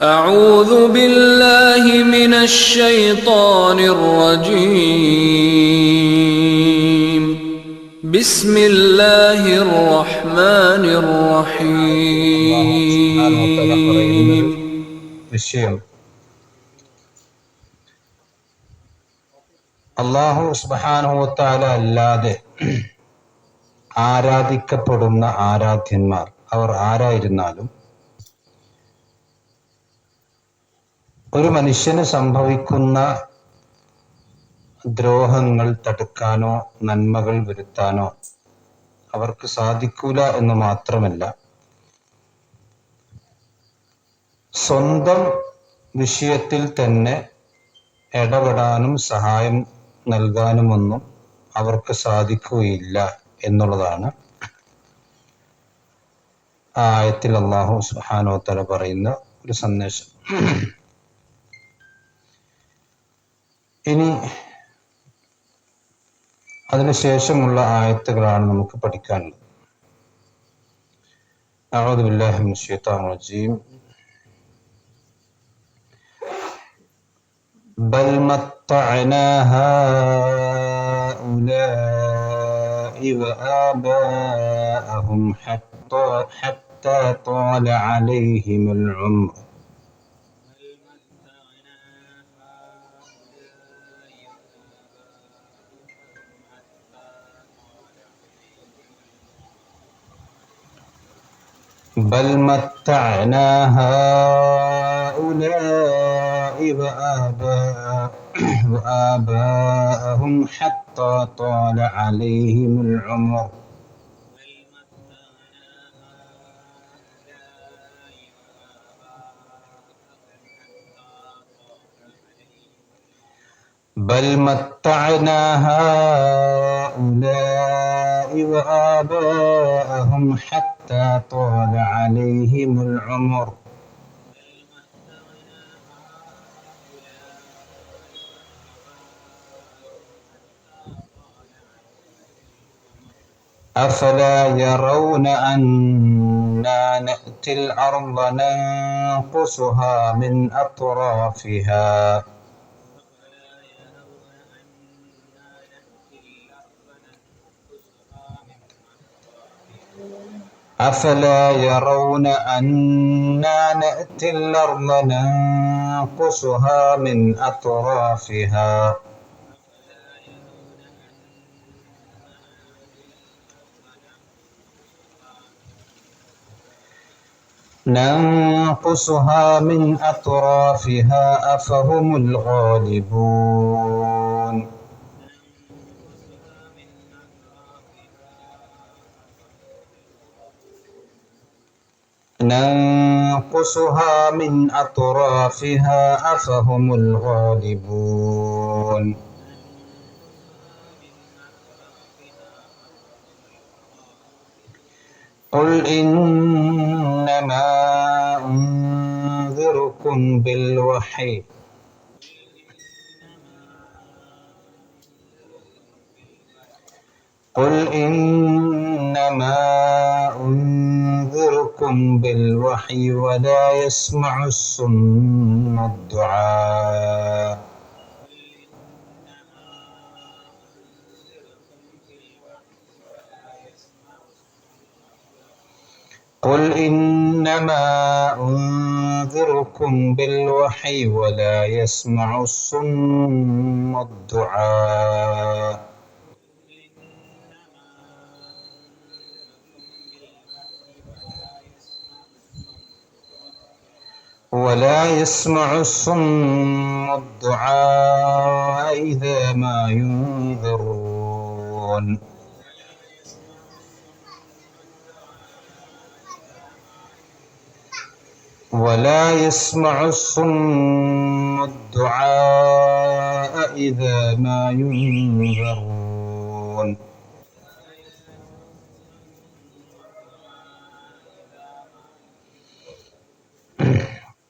أعوذ بالله من الشيطان الرجيم بسم الله الرحمن الرحيم വിഷയം അല്ലാഹു സുബ്ഹാനഹു വ തആല അല്ലാതെ ആരാധിക്കപ്പെടുന്ന ആരാധ്യന്മാർ അവർ ആരായിരുന്നാലും ഒരു മനുഷ്യന് സംഭവിക്കുന്ന ദ്രോഹങ്ങൾ തടുക്കാനോ നന്മകൾ വരുത്താനോ അവർക്ക് സാധിക്കൂല എന്ന് മാത്രമല്ല, സ്വന്തം വിഷയത്തിൽ തന്നെ ഇടപെടാനും സഹായം നൽകാനുമൊന്നും അവർക്ക് സാധിക്കുകയില്ല എന്നുള്ളതാണ് ആ ആയത്തിൽ അല്ലാഹു സുബ്ഹാനഹു വ തആല പറയുന്ന ഒരു സന്ദേശം. ഇനി അതിനുശേഷമുള്ള ആയത്തുകളാണ് നമുക്ക് പഠിക്കാനുള്ളത്. അഊദു ബില്ലാഹി മിനശ് ശൈത്വാനിർ റജീം. ബൽ മത്തഅനാ ഹൗലാഇ വആബാഅഹും ഹത്താ ത്വാല അലൈഹിമുൽ ഉംർ. بل متعنا هؤلاء وآباءهم حتى طال عليهم العمر. بل متعنا هؤلاء وآباءهم حتى طال عليهم العمر. أفلا يرون أنا نأتي الأرض ننقصها من أطرافها. أفلا يرون أنا نأتي الأرض ننقصها من أطرافها. ننقصها من أطرافها أفهم الغالبون. ننقصها من أطرافها أفهم الغالبون. قل إنما أنذركم بالوحي. قل إنما أنذركم بالوحي ولا يسمع الصم الدعاء. قل إنما أنذركم بالوحي ولا يسمع الصم الدعاء. ولا يسمع الصم الدعاء إذا ما ينذرون. ولا يسمع الصم الدعاء إذا ما ينذرون.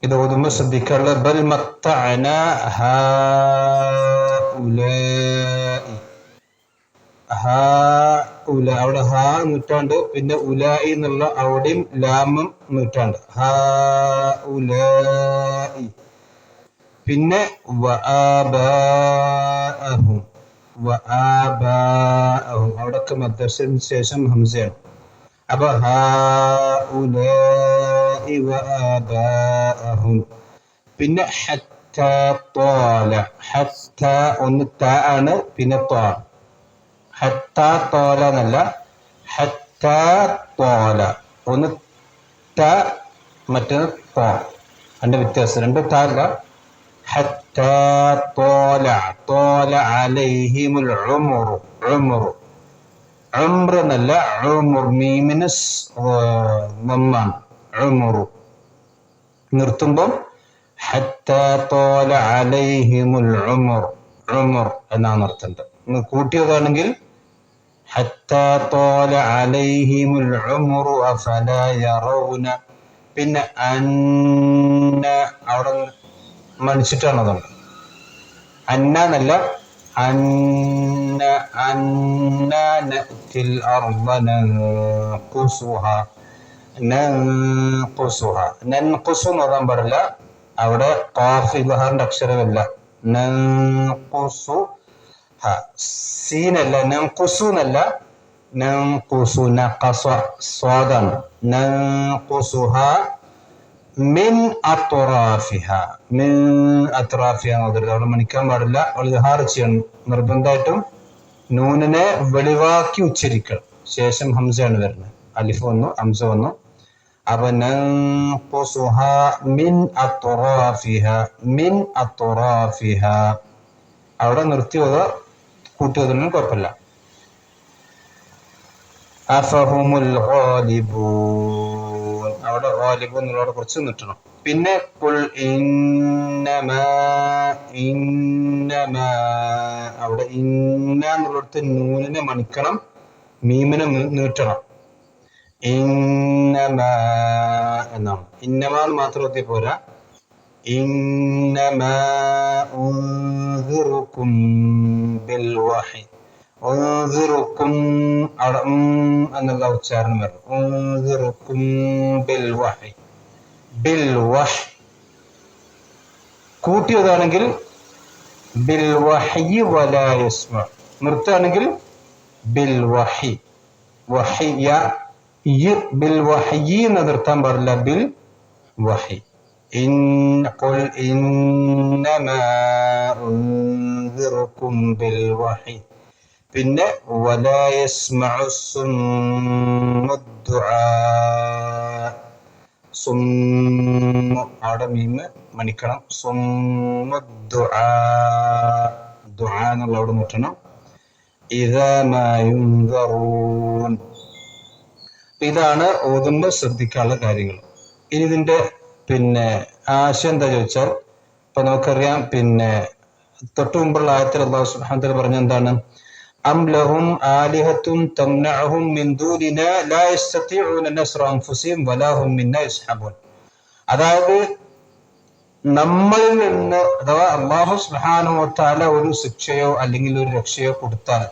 ഇത് ഓതുമ്പോൾ ശ്രദ്ധിക്കാനുള്ള ബൽ മത്തഅന ഹൗലാഇ. ഉല അവിടെ ഹാ നൂറ്റാണ്ട്, പിന്നെ ഉലായി എന്നുള്ള അവിടെയും ലാമും നൂറ്റാണ്ട്. ഹാ ഉലായി. പിന്നെ വആബാഅഹും, വആബാഅഹും അവിടൊക്കെ മദ്രസന് ശേഷം ഹംസയാണ്. അപ്പൊ ഹഉലാഇ വആബാഅഹും. പിന്നെ ഹത്ത ത്വാല, ഹത്ത ഒന്ന് ത ആണ്, പിന്നെ ത്വാ. ഹത്ത ത്വാല എന്നല്ല, ഹത്ത ത്വാല. ഒന്ന് ത, മറ്റൊന്ന് ത്വാ. അതിന്റെ വ്യത്യാസം. രണ്ട് ത അല്ല. ഹത്ത ത്വാല, ത്വാല അലൈഹിമുൽ ഉമറു, ഉമറു. ഉംറ എന്നല്ല, ഉമുർ. മീമിന് നന്നാണ്. ഉമറു നിർത്തുമ്പം ഹത്ത ത്വാല അലൈഹിമുൽ ഉമർ, ഉമർ എന്നാണ് നിർത്തേണ്ടത്. കൂട്ടിയതാണെങ്കിൽ ഹത്ത ത്വാല അലൈഹിമുൽ ഉമറു അഫലാ യറൗന. പിന്നെ അന്ന അവിടെ മണിച്ചിട്ടാണ് അതുകൊണ്ട്. അന്ന എന്നല്ല, അന്ന അന്ന നഅ്തിൽ അർള നൻഖുസുഹ, നൻഖുസുഹ. നൻഖുസു എന്ന് പറയാൻ പാടില്ല. അവിടെ ഖാഫ് ഇദ്ഹാറിന്റെ അക്ഷരമല്ല. നൻഖുസു സീനല്ല, നൻഖുസു എന്നല്ല, നൻഖുസു നഖസ സ്വാദാണ്. നൻഖുസുഹ മിൻ അത്റാഫിഹ, മിൻ അത്റാഫിഹ എന്നുള്ളത് അവിടെ മണിക്കാൻ പാടില്ല. അവൾ ഇദ്ഹാർ ചെയ്യണം നിർബന്ധമായിട്ടും. നൂനിനെ വെളിവാക്കി ഉച്ചരിക്കണം. ശേഷം ഹംസയാണ് വരുന്നത്. അലിഫ് വന്നു, ഹംസ വന്നു. അപ്പൊ നൻഖുസുഹ മിൻ അത്റാഫിഹ, മിൻ അത്റാഫിഹ. അവിടെ നിർത്തിയത് കൂട്ടിയതൊന്നും കുഴപ്പമില്ല. അഫഹുമുൽ ഗാലിബൂൻ, അവിടെ ഗാലിബൂൻ എന്നുള്ളവിടെ കുറച്ച് നിട്ടണം. പിന്നെ ഖുൽ ഇന്നമാ, ഇന്നമാ അവിടെ ഇന്ന എന്നുള്ളിടത്ത് നൂനിനെ മണിക്കണം, മീമിനെ നീട്ടണം. ഇന്നമാ എന്നാണ്. ഇന്നമാന്ന് മാത്രം എത്തി പോരാ. ഇന്നമാ ഉൻസിറുക്കും ബിൽ വഹി, ഉൻസിറുക്കും അവിടെ എന്നുള്ള ഉച്ചാരണം വരണം. ഉൻസിറുക്കും ബിൽ വഹി, ബിൽ വഹ്. കൂട്ടിയതാണെങ്കിൽ ബിൽ വഹി വലാ യസ്മ. നിർത്തുകയാണെങ്കിൽ ബിൽ വഹി, വഹിയ ബിൽ വഹി എന്ന് നിർത്താൻ പാടില്ല, ബിൽ വഹി. ഖുൽ ഇന്നമാ ഉൻസിറുക്കും ബിൽ വഹി. പിന്നെ വലാ യസ്മഉ സുമ്മു ദുആ, സുമ്മു അവിടെ മീമ് മണിക്കണം. സുമ്മു ദുആ, ദുആ എന്നുള്ള അവിടെ നിട്ടണം. ഇദാ മാ യുൻദറൂൻ. ഇതാണ് ഓതുമ്പോൾ ശ്രദ്ധിക്കാനുള്ള കാര്യങ്ങൾ. ഇനി ഇതിന്റെ പിന്നെ ആശയം എന്താ ചോദിച്ചാൽ, ഇപ്പൊ നമുക്കറിയാം, പിന്നെ തൊട്ടു മുമ്പുള്ള ആയത്തിൽ അല്ലാഹു സുബ്ഹാനഹു വ തആല പറഞ്ഞ എന്താണ്? അം ലഹും ആലിഹത്തും തംനഉഹും മിൻ ദൂനിനാ ലാ യസ്തതിഊന നസ്റ അൻഫുസിഹിം വലാ ഹും മിന്നാ യസ്ഹബൂൻ. അതായത് നമ്മളിൽ നിന്ന്, അഥവാ അല്ലാഹു സുബ്ഹാനഹു വ തആല ഒരു ശിക്ഷയോ അല്ലെങ്കിൽ ഒരു രക്ഷയോ കൊടുത്താൽ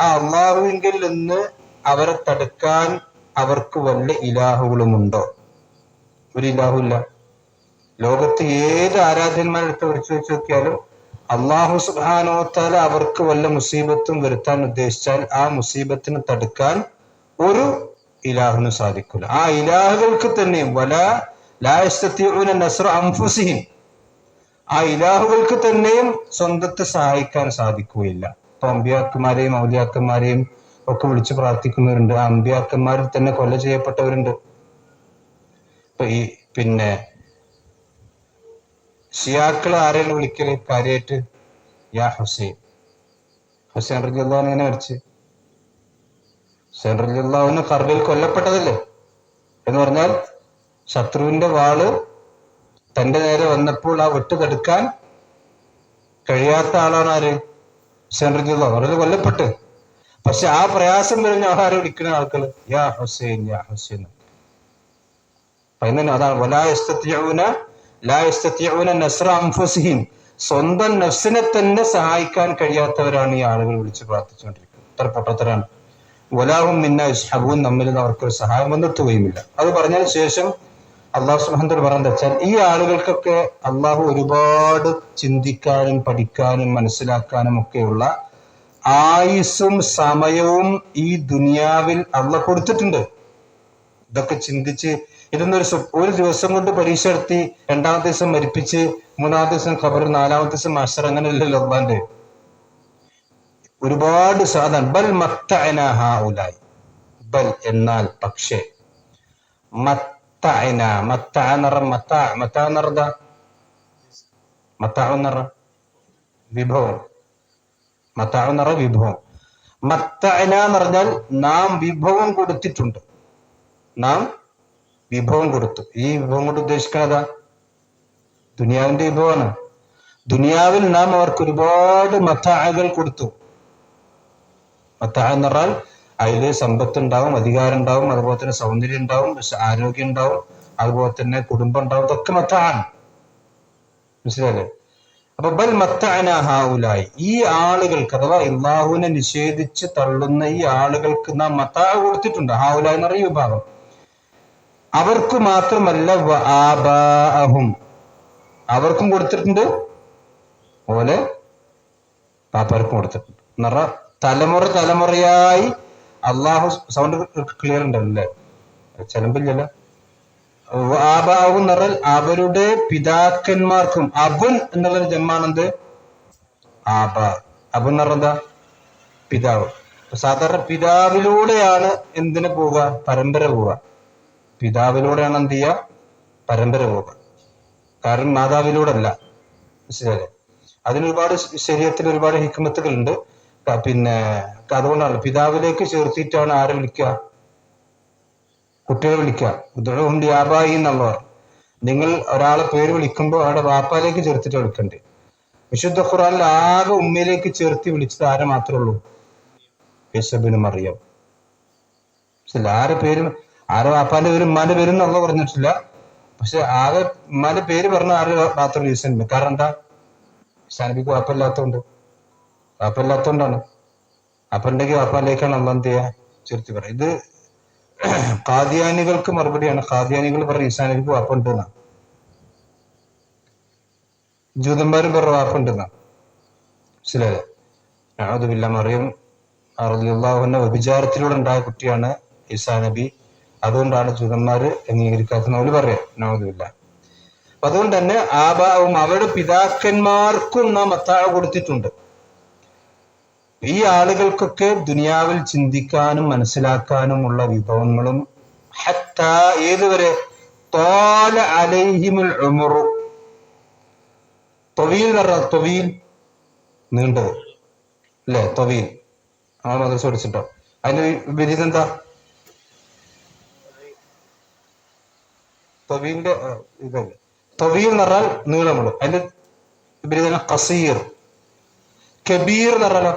ആ അല്ലാഹുവിങ്കിൽ നിന്ന് അവരെ തടുക്കാൻ അവർക്ക് വല്ല ഇലാഹുകളുമുണ്ടോ? ഒരു ഇലാഹുല്ല. ലോകത്ത് ഏത് ആരാധ്യന്മാരെടുത്ത് പരിശോധിച്ച് നോക്കിയാലും അല്ലാഹു സുബ്ഹാനഹു വ തആല അവർക്ക് വല്ല മുസീബത്തും വരുത്താൻ ഉദ്ദേശിച്ചാൽ ആ മുസീബത്തിനെ തടുക്കാൻ ഒരു ഇലാഹിനും സാധിക്കില്ല. ആ ഇലാഹുകൾക്ക് തന്നെയും ലാ യസ്തതിഊന നസ്റ അൻഫുസിഹിം, ആ ഇലാഹുകൾക്ക് തന്നെയും സ്വന്തത്തെ സഹായിക്കാൻ സാധിക്കുകയില്ല. ഇപ്പൊ അമ്പിയാക്കന്മാരെയും ഔലിയാക്കന്മാരെയും ഒക്കെ വിളിച്ച് പ്രാർത്ഥിക്കുന്നവരുണ്ട്. ആ അമ്പിയാക്കന്മാരിൽ തന്നെ കൊല ചെയ്യപ്പെട്ടവരുണ്ട്. ഇപ്പൊ ഈ പിന്നെ ഷിയാക്കള് ആരെയാണ് വിളിക്കല് കാര്യമായിട്ട്? യാ ഹുസൈൻ. ഹുസൈൻ റളിയല്ലാഹു അൻഹു എങ്ങനെ മരിച്ച്? ഹുസൈൻ റളിയല്ലാഹു അൻഹു കർബലയിൽ കൊല്ലപ്പെട്ടതല്ലേ? എന്ന് പറഞ്ഞാൽ ശത്രുവിന്റെ വാള് തന്റെ നേരെ വന്നപ്പോൾ ആ വെട്ട് തടുക്കാൻ കഴിയാത്ത ആളാണ് ആര്? ഹുസൈൻ റളിയല്ലാഹു അൻഹു. അവര് കൊല്ലപ്പെട്ട്. പക്ഷെ ആ പ്രയാസം വരുന്ന ആഹാരം വിളിക്കുന്ന ആൾക്കാര് യാ ഹുസൈൻ, യാ ഹുസൈൻ. അതാണ് ലാ യസ്തതിഊന നസ്റ അൻഫുസിഹിം. സ്വന്തം നഫ്സിനെ തന്നെ സഹായിക്കാൻ കഴിയാത്തവരാണ് ഈ ആളുകൾ വിളിച്ച് പ്രാർത്ഥിച്ചുകൊണ്ടിരിക്കുന്നത്. ഇത്ര പൊട്ടത്തരാണ്. വലാഹും മിന്ന യസ്ഹബൂൻ, നമ്മിൽ നിന്ന് അവർക്കൊരു സഹായം വന്നെത്തുകയുമില്ല. അത് പറഞ്ഞതിന് ശേഷം അള്ളാഹു സുബ്ഹാനഹു വ തആല പറഞ്ഞത് വെച്ചാൽ ഈ ആളുകൾക്കൊക്കെ അള്ളാഹു ഒരുപാട് ചിന്തിക്കാനും പഠിക്കാനും മനസ്സിലാക്കാനും ഒക്കെയുള്ള ആയുസ്സും സമയവും ഈ ദുനിയാവിൽ അള്ളാഹ് കൊടുത്തിട്ടുണ്ട്. ഇതൊക്കെ ചിന്തിച്ച് ഒരു ദിവസം കൊണ്ട് പരീക്ഷ നടത്തി, രണ്ടാമത്തെ ദിവസം മരിപ്പിച്ച്, മൂന്നാമത്തെ ദിവസം ഖബർ, നാലാമത്തെ ദിവസം മഹ്ശർ, അങ്ങനെയല്ലല്ലോ അള്ളാന്റെ. ഒരുപാട് സാധനം. ബൽ മത്തഅന ഹൗലായി, ബൽ എന്നാൽ പക്ഷേ, മത്തഅന, മത്തഅ എന്ന് പറഞ്ഞ മത്താ എന്ന് പറഞ്ഞ മത്താ എന്ന് പറഞ്ഞ വിഭവം, മത്താ എന്ന് പറഞ്ഞ വിഭവം. മത്തഅന എന്ന് പറഞ്ഞാൽ നാം വിഭവം കൊടുത്തിട്ടുണ്ട്, നാം വിഭവം കൊടുത്തു. ഈ വിഭവം കൊണ്ട് ഉദ്ദേശിക്കുന്നതാ ദുനിയാവിന്റെ വിഭവമാണ്. ദുനിയാവിൽ നാം അവർക്ക് ഒരുപാട് മത്താഅകൾ കൊടുത്തു. മത്താഅ എന്ന് പറഞ്ഞാൽ അതില് സമ്പത്ത് ഉണ്ടാവും, അധികാരം ഉണ്ടാവും, അതുപോലെ തന്നെ സൗന്ദര്യം ഉണ്ടാവും, ആരോഗ്യം ഉണ്ടാവും, അതുപോലെ തന്നെ കുടുംബം ഉണ്ടാവും. ഇതൊക്കെ മത്താഅാണ്. മനസ്സിലായില്ലേ? അപ്പൊ ബൽ മത്തഅന ഹൗലായി, ഈ ആളുകൾക്ക് അഥവാ അല്ലാഹുവിനെ നിഷേധിച്ച് തള്ളുന്ന ഈ ആളുകൾക്ക് നാം മത്താഅ കൊടുത്തിട്ടുണ്ട്. ഹൗലായി എന്ന് പറയുന്ന വിഭാഗം. അവർക്ക് മാത്രമല്ല വആബാഅഹും, അവർക്കും കൊടുത്തിട്ടുണ്ട്, അതുപോലെ പാപ്പാർക്കും കൊടുത്തിട്ടുണ്ട്. എന്ന് പറഞ്ഞാൽ തലമുറയായി അള്ളാഹു. സൗണ്ട് ക്ലിയർ ഉണ്ടല്ലേ? ചെലമ്പില്ലല്ലോ. ആബാഹു എന്ന് പറഞ്ഞാൽ അവരുടെ പിതാക്കന്മാർക്കും. അബുൻ എന്നുള്ളൊരു ജമ്മാണെന്ത്? ആബ. അബുൻ എന്ന് പറഞ്ഞാ പിതാവ്. സാധാരണ പിതാവിലൂടെയാണ് എന്തിനു പോവുക? പരമ്പര പോവുക. പിതാവിലൂടെയാണ് എന്ത് ചെയ്യുക? പരമ്പര പോവുക. കാരണം മാതാവിലൂടെ അല്ല. മനസ്സിലായില്ലേ? അതിനൊരുപാട് ശരീരത്തിൽ ഒരുപാട് ഹിക്മത്തുകളുണ്ട്. പിന്നെ അതുകൊണ്ടാണ് പിതാവിലേക്ക് ചേർത്തിട്ടാണ് ആരെ വിളിക്കുക? കുട്ടികളെ വിളിക്കുക. ഉദ്ദുഉഹും ലിആബാഇ എന്നുള്ളവർ. നിങ്ങൾ ഒരാളെ പേര് വിളിക്കുമ്പോൾ അവിടെ വാപ്പാലേക്ക് ചേർത്തിട്ട് വിളിക്കണ്ടേ. വിശുദ്ധ ഖുർആനിൽ ആകെ ഉമ്മയിലേക്ക് ചേർത്തി വിളിച്ചത് ആരെ മാത്രമേ ഉള്ളൂ? ഈസാ ഇബ്നു മറിയം. ആരെ പേര്, ആരെ വാപ്പാന്റെ പേര് ഉമ്മാന്റെ പേരും അള്ളാഹ് പറഞ്ഞിട്ടില്ല. പക്ഷെ ആകെ ഉമ്മാന്റെ പേര് പറഞ്ഞ ആര് മാത്രം? ഈസാ നബി. കാരണം എന്താ? ഈസാ നബിക്ക് വാപ്പല്ലാത്തതുകൊണ്ട്. വാപ്പല്ലാത്തതുകൊണ്ടാണ്. അപ്പൊ ഉണ്ടെങ്കിൽ വാപ്പാലേക്കാണ് അള്ളാഹ് എന്ത് ചെയ്യുക? ചേർത്തി പറയാം. ഇത് ഖാദിയാനികൾക്ക് മറുപടിയാണ്. ഖാദിയാനികൾ പറഞ്ഞ ഈസാ നബിക്ക് വാപ്പുണ്ട് എന്നാ. ജൂതന്മാരും പറഞ്ഞ വാപ്പുണ്ട് എന്നാ. മനസ്സിലായില്ലേ? നഊദുബില്ലാ. മറിയം റളിയല്ലാഹു അൻഹ വ്യഭിചാരത്തിലൂടെ ഉണ്ടായ കുട്ടിയാണ് ഈസാ നബി. അതുകൊണ്ടാണ് ജൂതന്മാര് അംഗീകരിക്കാത്ത അവര് പറയാം. നഊദുബില്ലാ. അപ്പൊ അതുകൊണ്ട് തന്നെ ആബാവും അവരുടെ പിതാക്കന്മാർക്കും നാം മത്താഅ കൊടുത്തിട്ടുണ്ട്. ഈ ആളുകൾക്കൊക്കെ ദുനിയാവിൽ ചിന്തിക്കാനും മനസ്സിലാക്കാനുമുള്ള വിഭവങ്ങളും ഹത്താ ഏതുവരെ ത്വാല അലൈഹിമുൽ ഉമറു. ത്വീൽ എന്ന് പറഞ്ഞാൽ ത്വീൽ നീണ്ടത് അല്ലേ? ത്വീൽ ആ മദ്രസ പഠിച്ചിട്ടോ. അതിന്റെ വിപരീതം എന്താ? ത്വീലിന്റെ ഇതല്ലേ. ത്വീൽ എന്ന് പറഞ്ഞാൽ നീളമുള്ളൂ. അതിന്റെ വിപരീതം ഖസീർ. കബീർ എന്ന് പറഞ്ഞാലോ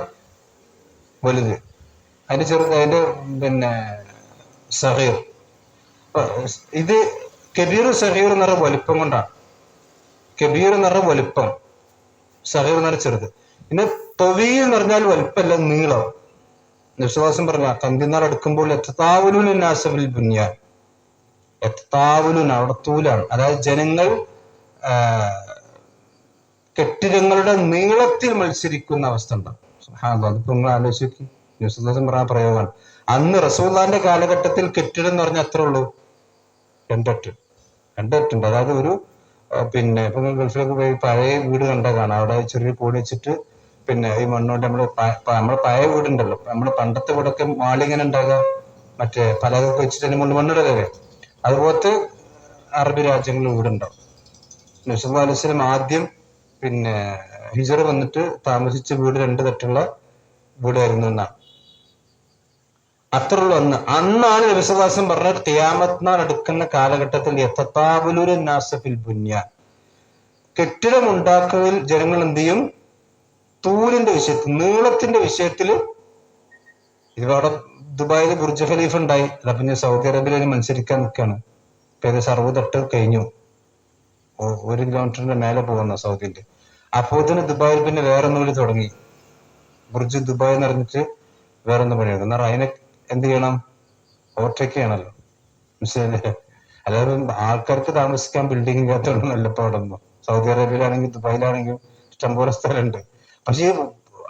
വലുത്. അതിന്റെ ചെറുത്, അതിന്റെ പിന്നെ സഗീർ. ഇത് കബീർ സഗീർ എന്ന് പറഞ്ഞ വലുപ്പം കൊണ്ടാണ്. കബീർ എന്ന് പറഞ്ഞ വലുപ്പം, സഗീർ എന്ന് പറഞ്ഞ ചെറുത്. പിന്നെ ത്വീൽ എന്ന് പറഞ്ഞാൽ വലുപ്പമല്ല, നീളം. വിശ്വാസം പറഞ്ഞ കന്തിനാൾ എടുക്കുമ്പോൾ എത്താവുലൂൻ നാസബിൽ ബുനിയാൻ. എത്താവുലൂൻ അവിടെ തൂലാണ്. അതായത് ജനങ്ങൾ കെട്ടിടങ്ങളുടെ നീളത്തിൽ മത്സരിക്കുന്ന അവസ്ഥ ഉണ്ടാവും. അതിപ്പോ നിങ്ങൾ ആലോചിച്ച് യൂസുഫ് പറഞ്ഞ പ്രയോഗമാണ്. അന്ന് റസൂലുള്ളാഹിന്റെ കാലഘട്ടത്തിൽ കെട്ടിടം എന്ന് പറഞ്ഞാൽ എത്ര ഉള്ളൂ? രണ്ടെട്ടുണ്ട്. അതായത് ഒരു പിന്നെ ഇപ്പൊ ഗൾഫിലൊക്കെ പോയി പഴയ വീട് കണ്ടാൽ കാണാം. അവിടെ ചെറിയ കൂടി വെച്ചിട്ട് പിന്നെ ഈ മണ്ണുകൊണ്ട് നമ്മളെ പഴയ വീടുണ്ടല്ലോ, നമ്മള് പണ്ടത്തെ വീടൊക്കെ മാളി ഇങ്ങനെ ഉണ്ടാകുക, മറ്റേ പലകൊക്കെ വെച്ചിട്ട് അതിന് മുകളിൽ മണ്ണിടലല്ലേ. അതുപോലത്തെ അറബി രാജ്യങ്ങളിൽ വീടുണ്ടാവും. നബി സല്ലല്ലാഹു അലൈഹി വസല്ലം ആദ്യം പിന്നെ ഹിജറ വന്നിട്ട് താമസിച്ച വീട് 2 തട്ടുള്ള വീടായിരുന്നു എന്നാണ്. അത്രയുള്ളൂ അന്നാണ് നബി സല്ലല്ലാഹു അലൈഹി വസല്ലം പറഞ്ഞ ഖിയാമത്ത് നാൾ അടുക്കുന്ന കാലഘട്ടത്തിൽ യതതാബുലൂന നാസ ഫിൽ ബുനിയാൻ. കെട്ടിടം ഉണ്ടാക്കുന്നതിൽ ജനങ്ങൾ എന്ത് ചെയ്യും? തൂലിന്റെ വിഷയത്തിൽ, നീളത്തിന്റെ വിഷയത്തിൽ. ഇവിടെ ദുബായിൽ ബുർജ് ഖലീഫ ഉണ്ടായി. അല്ല പിന്നെ സൗദി അറേബ്യയിൽ മത്സരിക്കാൻ നിൽക്കുകയാണ്. ഇപ്പൊ ഏകദേശം 60 തട്ട് കഴിഞ്ഞു. 1 കിലോമീറ്ററിന്റെ മേലെ പോകുന്ന സൗദിന്റെ. അപ്പോ തന്നെ ദുബായിൽ പിന്നെ വേറൊന്നും കൂടി തുടങ്ങി. ബുർജ് ദുബായ് എന്ന് പറഞ്ഞിട്ട് വേറൊന്നും പണിയെടുക്കും. എന്നാൽ അതിനെ എന്ത് ചെയ്യണം? ഓവർടേക്ക് ചെയ്യണല്ലോ. മനസ്സിലായില്ലേ? അതായത് ആൾക്കാർക്ക് താമസിക്കാൻ ബിൽഡിങ്ങിനകത്തൊന്നുമല്ല ഇപ്പൊ അവിടെ ഒന്നും. സൗദി അറേബ്യയിലാണെങ്കിൽ ദുബായിലാണെങ്കിലും ഇഷ്ടംപോലെ സ്ഥലമുണ്ട്. പക്ഷേ ഈ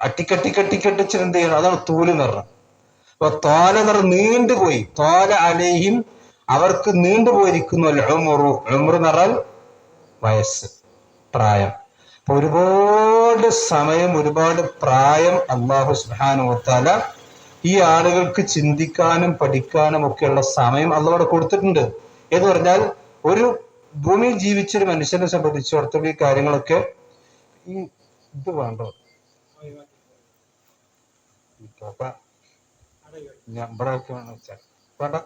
അട്ടിക്കട്ടിക്കട്ടിക്കട്ടിച്ച് എന്ത് ചെയ്യണം? അതാണ് തൂല് എന്ന് പറഞ്ഞത്. അപ്പൊ തോല എന്ന് പറഞ്ഞ നീണ്ടുപോയി. തോല അലൈഹിം, അവർക്ക് നീണ്ടുപോയിരിക്കുന്നു. ഉമറു, ഉമർ എന്ന് പറഞ്ഞാൽ വയസ്സ്, പ്രായം. അപ്പൊ ഒരുപാട് സമയം, ഒരുപാട് പ്രായം അല്ലാഹു സുബ്ഹാനഹു വ തആല ഈ ആളുകൾക്ക് ചിന്തിക്കാനും പഠിക്കാനും ഒക്കെയുള്ള സമയം അള്ളാഹു കൊടുത്തിട്ടുണ്ട്. എന്ന് പറഞ്ഞാൽ ഒരു ഭൂമിയിൽ ജീവിച്ചൊരു മനുഷ്യനെ സംബന്ധിച്ചിടത്തോളം ഈ കാര്യങ്ങളൊക്കെ ഈ ഇത് വേണ്ടോ ഞാൻ ഇവിടെ വെച്ചാൽ വേണ്ട.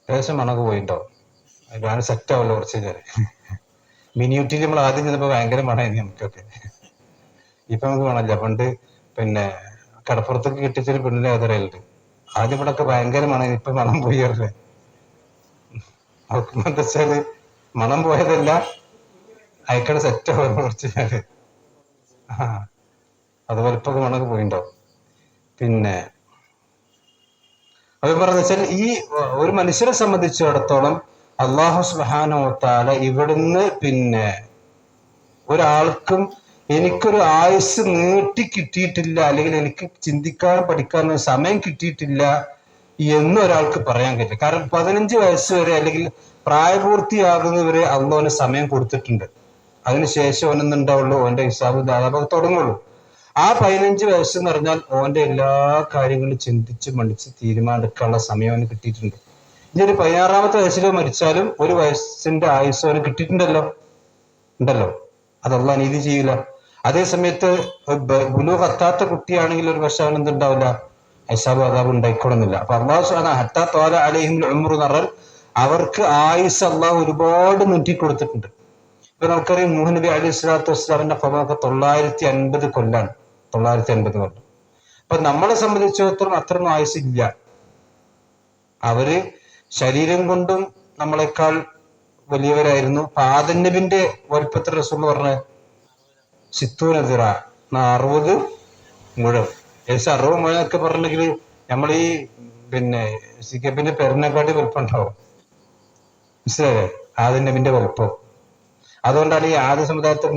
ഏകദേശം മണക്ക് പോയിണ്ടാവും. ഞാൻ സെറ്റ് ആവല്ലോ കുറച്ച് നേരം. മിനിയൂട്ടിയിൽ നമ്മൾ ആദ്യം ചെന്നപ്പോ ഭയങ്കര മണമായിരുന്നു നമുക്കൊക്കെ. ഇപ്പൊ നമുക്ക് മണമില്ല. പണ്ട് പിന്നെ കടപ്പുറത്തൊക്കെ കെട്ടിച്ചൊരു പെണ്ണിനെ കഥറിയലുണ്ട്. ആദ്യം ഇവിടെ ഒക്കെ ഭയങ്കര മണം, ഇപ്പൊ മണം പോയല്ലേ. അവർക്ക് എന്താ വെച്ചാല് മണം പോയതല്ല, അയക്കടെ സെറ്റ് ആവുന്നു കുറച്ച് നേരം. അതുപോലെ ഇപ്പൊ മണക്ക് പോയിണ്ടാവും. പിന്നെ അത് പറഞ്ഞ വെച്ചാൽ ഈ ഒരു മനുഷ്യനെ സംബന്ധിച്ചിടത്തോളം അല്ലാഹു സുബ്ഹാനഹു വ തആല ഇവിടുന്ന് പിന്നെ ഒരാൾക്കും എനിക്കൊരു ആയുസ് നീട്ടി കിട്ടിയിട്ടില്ല, അല്ലെങ്കിൽ എനിക്ക് ചിന്തിക്കാനും പഠിക്കാനും സമയം കിട്ടിയിട്ടില്ല എന്നൊരാൾക്ക് പറയാൻ കഴിയില്ല. കാരണം 15 വയസ്സ് വരെ അല്ലെങ്കിൽ പ്രായപൂർത്തിയാകുന്നവരെ അള്ളാഹുവിന് സമയം കൊടുത്തിട്ടുണ്ട്. അതിനുശേഷം അവനെന്നുണ്ടാവുള്ളൂ ഓന്റെ ഹിസാബ് ദാതാപൊക്കെ തുടങ്ങുള്ളൂ. ആ 15 വയസ്സ് എന്ന് പറഞ്ഞാൽ ഓന്റെ എല്ലാ കാര്യങ്ങളും ചിന്തിച്ച് മണിച്ച് തീരുമാനമെടുക്കാനുള്ള സമയം അവന് കിട്ടിയിട്ടുണ്ട്. ഇനി ഒരു 16-ാമത്തെ വയസ്സിലോ മരിച്ചാലും ഒരു വയസ്സിന്റെ ആയുസ് അവന് കിട്ടിയിട്ടുണ്ടല്ലോ, ഉണ്ടല്ലോ. അത് അള്ളാഹ് നീതി ചെയ്യില്ല. അതേ സമയത്ത് ബുലൂഗ് എത്താത്ത കുട്ടിയാണെങ്കിൽ ഒരു പക്ഷെ അവൻ എന്തുണ്ടാവില്ല, ഹിസാബ് അദാബ് ഉണ്ടായിക്കൊള്ളുന്നില്ല. അപ്പൊ അള്ളാഹു സുബ്ഹാനഹു ഹത്താ ത്വാല അലൈഹിം ഉംറു എന്ന് പറഞ്ഞാൽ അവർക്ക് ആയുസ് അള്ളാഹു ഒരുപാട് നീട്ടിക്കൊടുത്തിട്ടുണ്ട്. ഇപ്പൊ നമുക്കറിയാം നൂഹ് നബി അലൈഹി സ്വലാത്തു വസ്സലാമിന്റെ ഫലമൊക്കെ 950 കൊല്ലാണ്. 950 കൊല്ലം. അപ്പൊ നമ്മളെ സംബന്ധിച്ചിടത്തോളം അത്രയൊന്നും ആയുസ് ഇല്ല. അവര് ശരീരം കൊണ്ടും നമ്മളെക്കാൾ വലിയവരായിരുന്നു. ആദം നബിന്റെ വലുപ്പത്തിൽ റസൂൽ പറഞ്ഞ സിത്തൂനദിറ 60 മുഴം. ഏകദേശം 60 മുഴം ഒക്കെ പറഞ്ഞെങ്കിൽ നമ്മൾ ഈ പിന്നെ സിക്കപ്പിന്റെ പെരുന്നെക്കാട്ടി വലുപ്പം ഉണ്ടാവും. മനസ്സിലായേ? ആദം നബിന്റെ വലുപ്പം. അതുകൊണ്ടാണ് ഈ ആദ്യ സമുദായത്തിൽ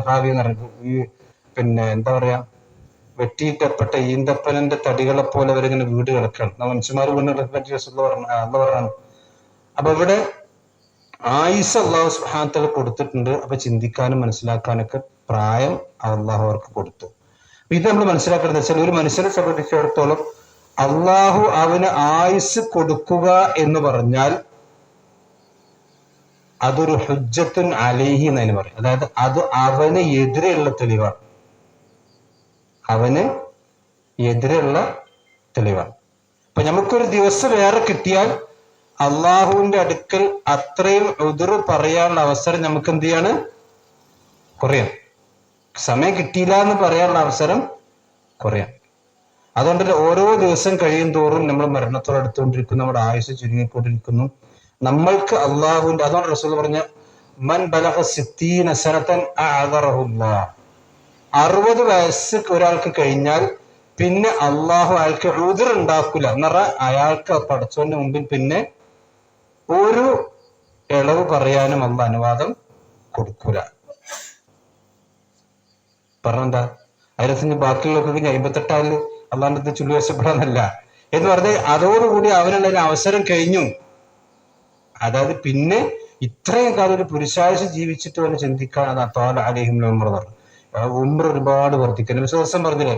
ഹാവി എന്ന് പറഞ്ഞത്. ഈ പിന്നെ എന്താ പറയാ, വെട്ടിയിട്ടപ്പെട്ട ഈന്തപ്പനന്റെ തടികളെ പോലെ അവരിങ്ങനെ വീട് കിടക്കണം. മനുഷ്യന്മാർ വീടിനെ പറ്റി പറഞ്ഞു. അപ്പൊ ഇവിടെ ആയുസ് അള്ളാഹു സുബ്ഹാനഹു വ തആല കൊടുത്തിട്ടുണ്ട്. അപ്പൊ ചിന്തിക്കാനും മനസ്സിലാക്കാനൊക്കെ പ്രായം അള്ളാഹു അവർക്ക് കൊടുത്തു. ഇത് നമ്മൾ മനസ്സിലാക്കേണ്ടത് വെച്ചാൽ ഒരു മനുഷ്യനെ സംബന്ധിച്ചിടത്തോളം അള്ളാഹു അവന് ആയുസ് കൊടുക്കുക എന്ന് പറഞ്ഞാൽ അതൊരു ഹുജ്ജത്തുൻ അലൈഹി എന്നതിന് പറയും. അതായത് അത് അവന് എതിരെയുള്ള തെളിവാണ്. അവന് എതിരെയുള്ള തെളിവാണ്. അപ്പൊ നമുക്കൊരു ദിവസം വേറെ കിട്ടിയാൽ അള്ളാഹുവിന്റെ അടുക്കൽ അത്രയും ഉദുർ പറയാനുള്ള അവസരം നമുക്ക് എന്ത് ചെയ്യാണ്? കുറയാം. സമയം കിട്ടിയില്ല എന്ന് പറയാനുള്ള അവസരം കുറയാം. അതുകൊണ്ട് ഓരോ ദിവസം കഴിയും തോറും നമ്മൾ മരണത്തോട് അടുത്തുകൊണ്ടിരിക്കുന്നു, നമ്മുടെ ആയുസ് ചുരുങ്ങിക്കൊണ്ടിരിക്കുന്നു. നമ്മൾക്ക് അള്ളാഹുവിന്റെ, അതുകൊണ്ട് റസൂൽ പറഞ്ഞ മൻ ബലഗ 60 സനതൻ അഅദറഹുല്ലാഹ്, 60 വയസ്സ് ഒരാൾക്ക് കഴിഞ്ഞാൽ പിന്നെ അള്ളാഹു അയാൾക്ക് ഉദുർ ഉണ്ടാക്കൂല എന്ന് പറഞ്ഞാൽ അയാൾക്ക് പടച്ചവന്റെ മുമ്പിൽ പിന്നെ ഒരു ഇളവ് പറയാനും അള്ള അനുവാദം കൊടുക്കൂല. പറഞ്ഞെന്താ? 15 ബാക്കിയുള്ളവർക്ക് 58 അള്ളാന്റെ അടുത്ത് ചുള്ളി വശപ്പെടാന്നല്ല എന്ന് പറഞ്ഞാൽ അതോടുകൂടി അവനുള്ള ഒരു അവസരം കഴിഞ്ഞു. അതായത് പിന്നെ ഇത്രയും കാലം ഒരു പുരുഷായുസ് ജീവിച്ചിട്ട് വന്ന് ചിന്തിക്കാൻ തോല അലൈഹിം ഉംറ പറഞ്ഞു. ഉംറ ഒരുപാട് വർദ്ധിക്കണം. വിശ്വാസം പറഞ്ഞില്ലേ,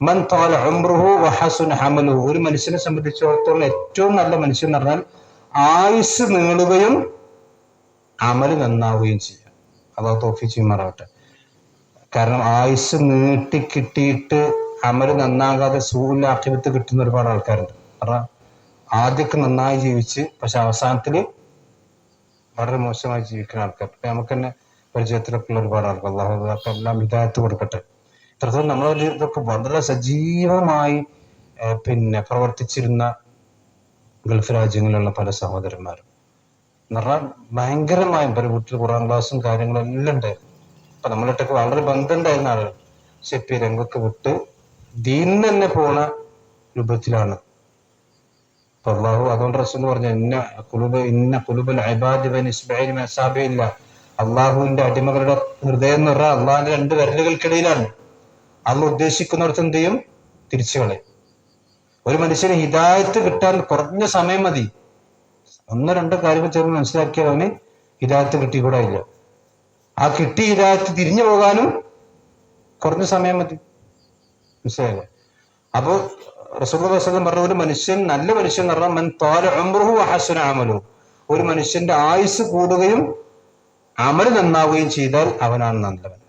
മൻ തോല ഉംറുഹു വഹസുന ഹമലുഹു. ഒരു മനുഷ്യനെ സംബന്ധിച്ചിടത്തോളം ഏറ്റവും നല്ല മനുഷ്യൻ എന്ന് പറഞ്ഞാൽ ആയുസ് നീളുകയും അമല് നന്നാവുകയും ചെയ്യാം. അള്ളാഹു തൗഫീഖ് ചെയ്യുമാറാവട്ടെ. കാരണം ആയുസ് നീട്ടി കിട്ടിയിട്ട് അമല് നന്നാകാതെ സൂഉൽ ആഖിബത്ത് കിട്ടുന്ന ഒരുപാട് ആൾക്കാരുണ്ട്. കാരണം ആദ്യമൊക്കെ നന്നായി ജീവിച്ച് പക്ഷെ അവസാനത്തില് വളരെ മോശമായി ജീവിക്കുന്ന ആൾക്കാർ നമുക്ക് തന്നെ പരിചയത്തിലൊക്കെ ഉള്ള ഒരുപാട് ആൾക്കാർ. അള്ളാഹു എല്ലാം ഹിദായത്ത് കൊടുക്കട്ടെ. ഇത്രത്തോളം നമ്മളൊരു ഇതൊക്കെ വളരെ സജീവമായി പിന്നെ പ്രവർത്തിച്ചിരുന്ന ഗൾഫ് രാജ്യങ്ങളിലുള്ള പല സഹോദരന്മാരും എന്ന് പറഞ്ഞാൽ ഭയങ്കരമായും ഒരു വീട്ടിൽ ഖുർആൻ ക്ലാസ്സും കാര്യങ്ങളും എല്ലാം ഉണ്ടായിരുന്നു. അപ്പൊ നമ്മളിട്ടൊക്കെ വളരെ ബന്ധമുണ്ടായിരുന്ന ആളുകൾ. പക്ഷെ ഇപ്പൊ ഈ രംഗൊക്കെ വിട്ട് ദീനിന് തന്നെ പോണ രൂപത്തിലാണ്. അപ്പൊ അള്ളാഹു അതുകൊണ്ട് റസൂൽ പറഞ്ഞു ഇന്ന കുലുബുൽ ഇബാദി ബൈന ഇസ്ബഈനി മിൻ അസാബിഇല്ല. അള്ളാഹുവിന്റെ അടിമകളുടെ ഹൃദയം എന്ന് പറഞ്ഞാൽ അള്ളാഹിന്റെ 2 വിരലുകൾക്കിടയിലാണ്. അള്ളാഹ് ഉദ്ദേശിക്കുന്നിടത്ത് എന്ത് ചെയ്യും? തിരിച്ചു കളയും. ഒരു മനുഷ്യന് ഹിദായത്ത് കിട്ടാൻ കുറഞ്ഞ സമയം മതി. 1-2 കാര്യങ്ങൾ ചേർന്ന് മനസ്സിലാക്കിയാൽ അവന് ഹിദായത്ത് കിട്ടിക്കൂടാ ഇല്ല. ആ കിട്ടി ഹിദായത്ത് തിരിഞ്ഞു പോകാനും കുറഞ്ഞ സമയം മതി. മനസ്സിലായില്ലേ? അപ്പൊ റസൂലുള്ളാഹി സ്വല്ലല്ലാഹു അലൈഹി വസല്ലം പറഞ്ഞ ഒരു മനുഷ്യൻ, നല്ല മനുഷ്യൻ എന്ന് പറഞ്ഞാൽ മൻ ത്വാല ഉംറുഹു വഹസുന അമലുഹു, ഒരു മനുഷ്യന്റെ ആയുസ് കൂടുകയും അമൽ നന്നാവുകയും ചെയ്താൽ അവനാണ് നല്ലവൻ.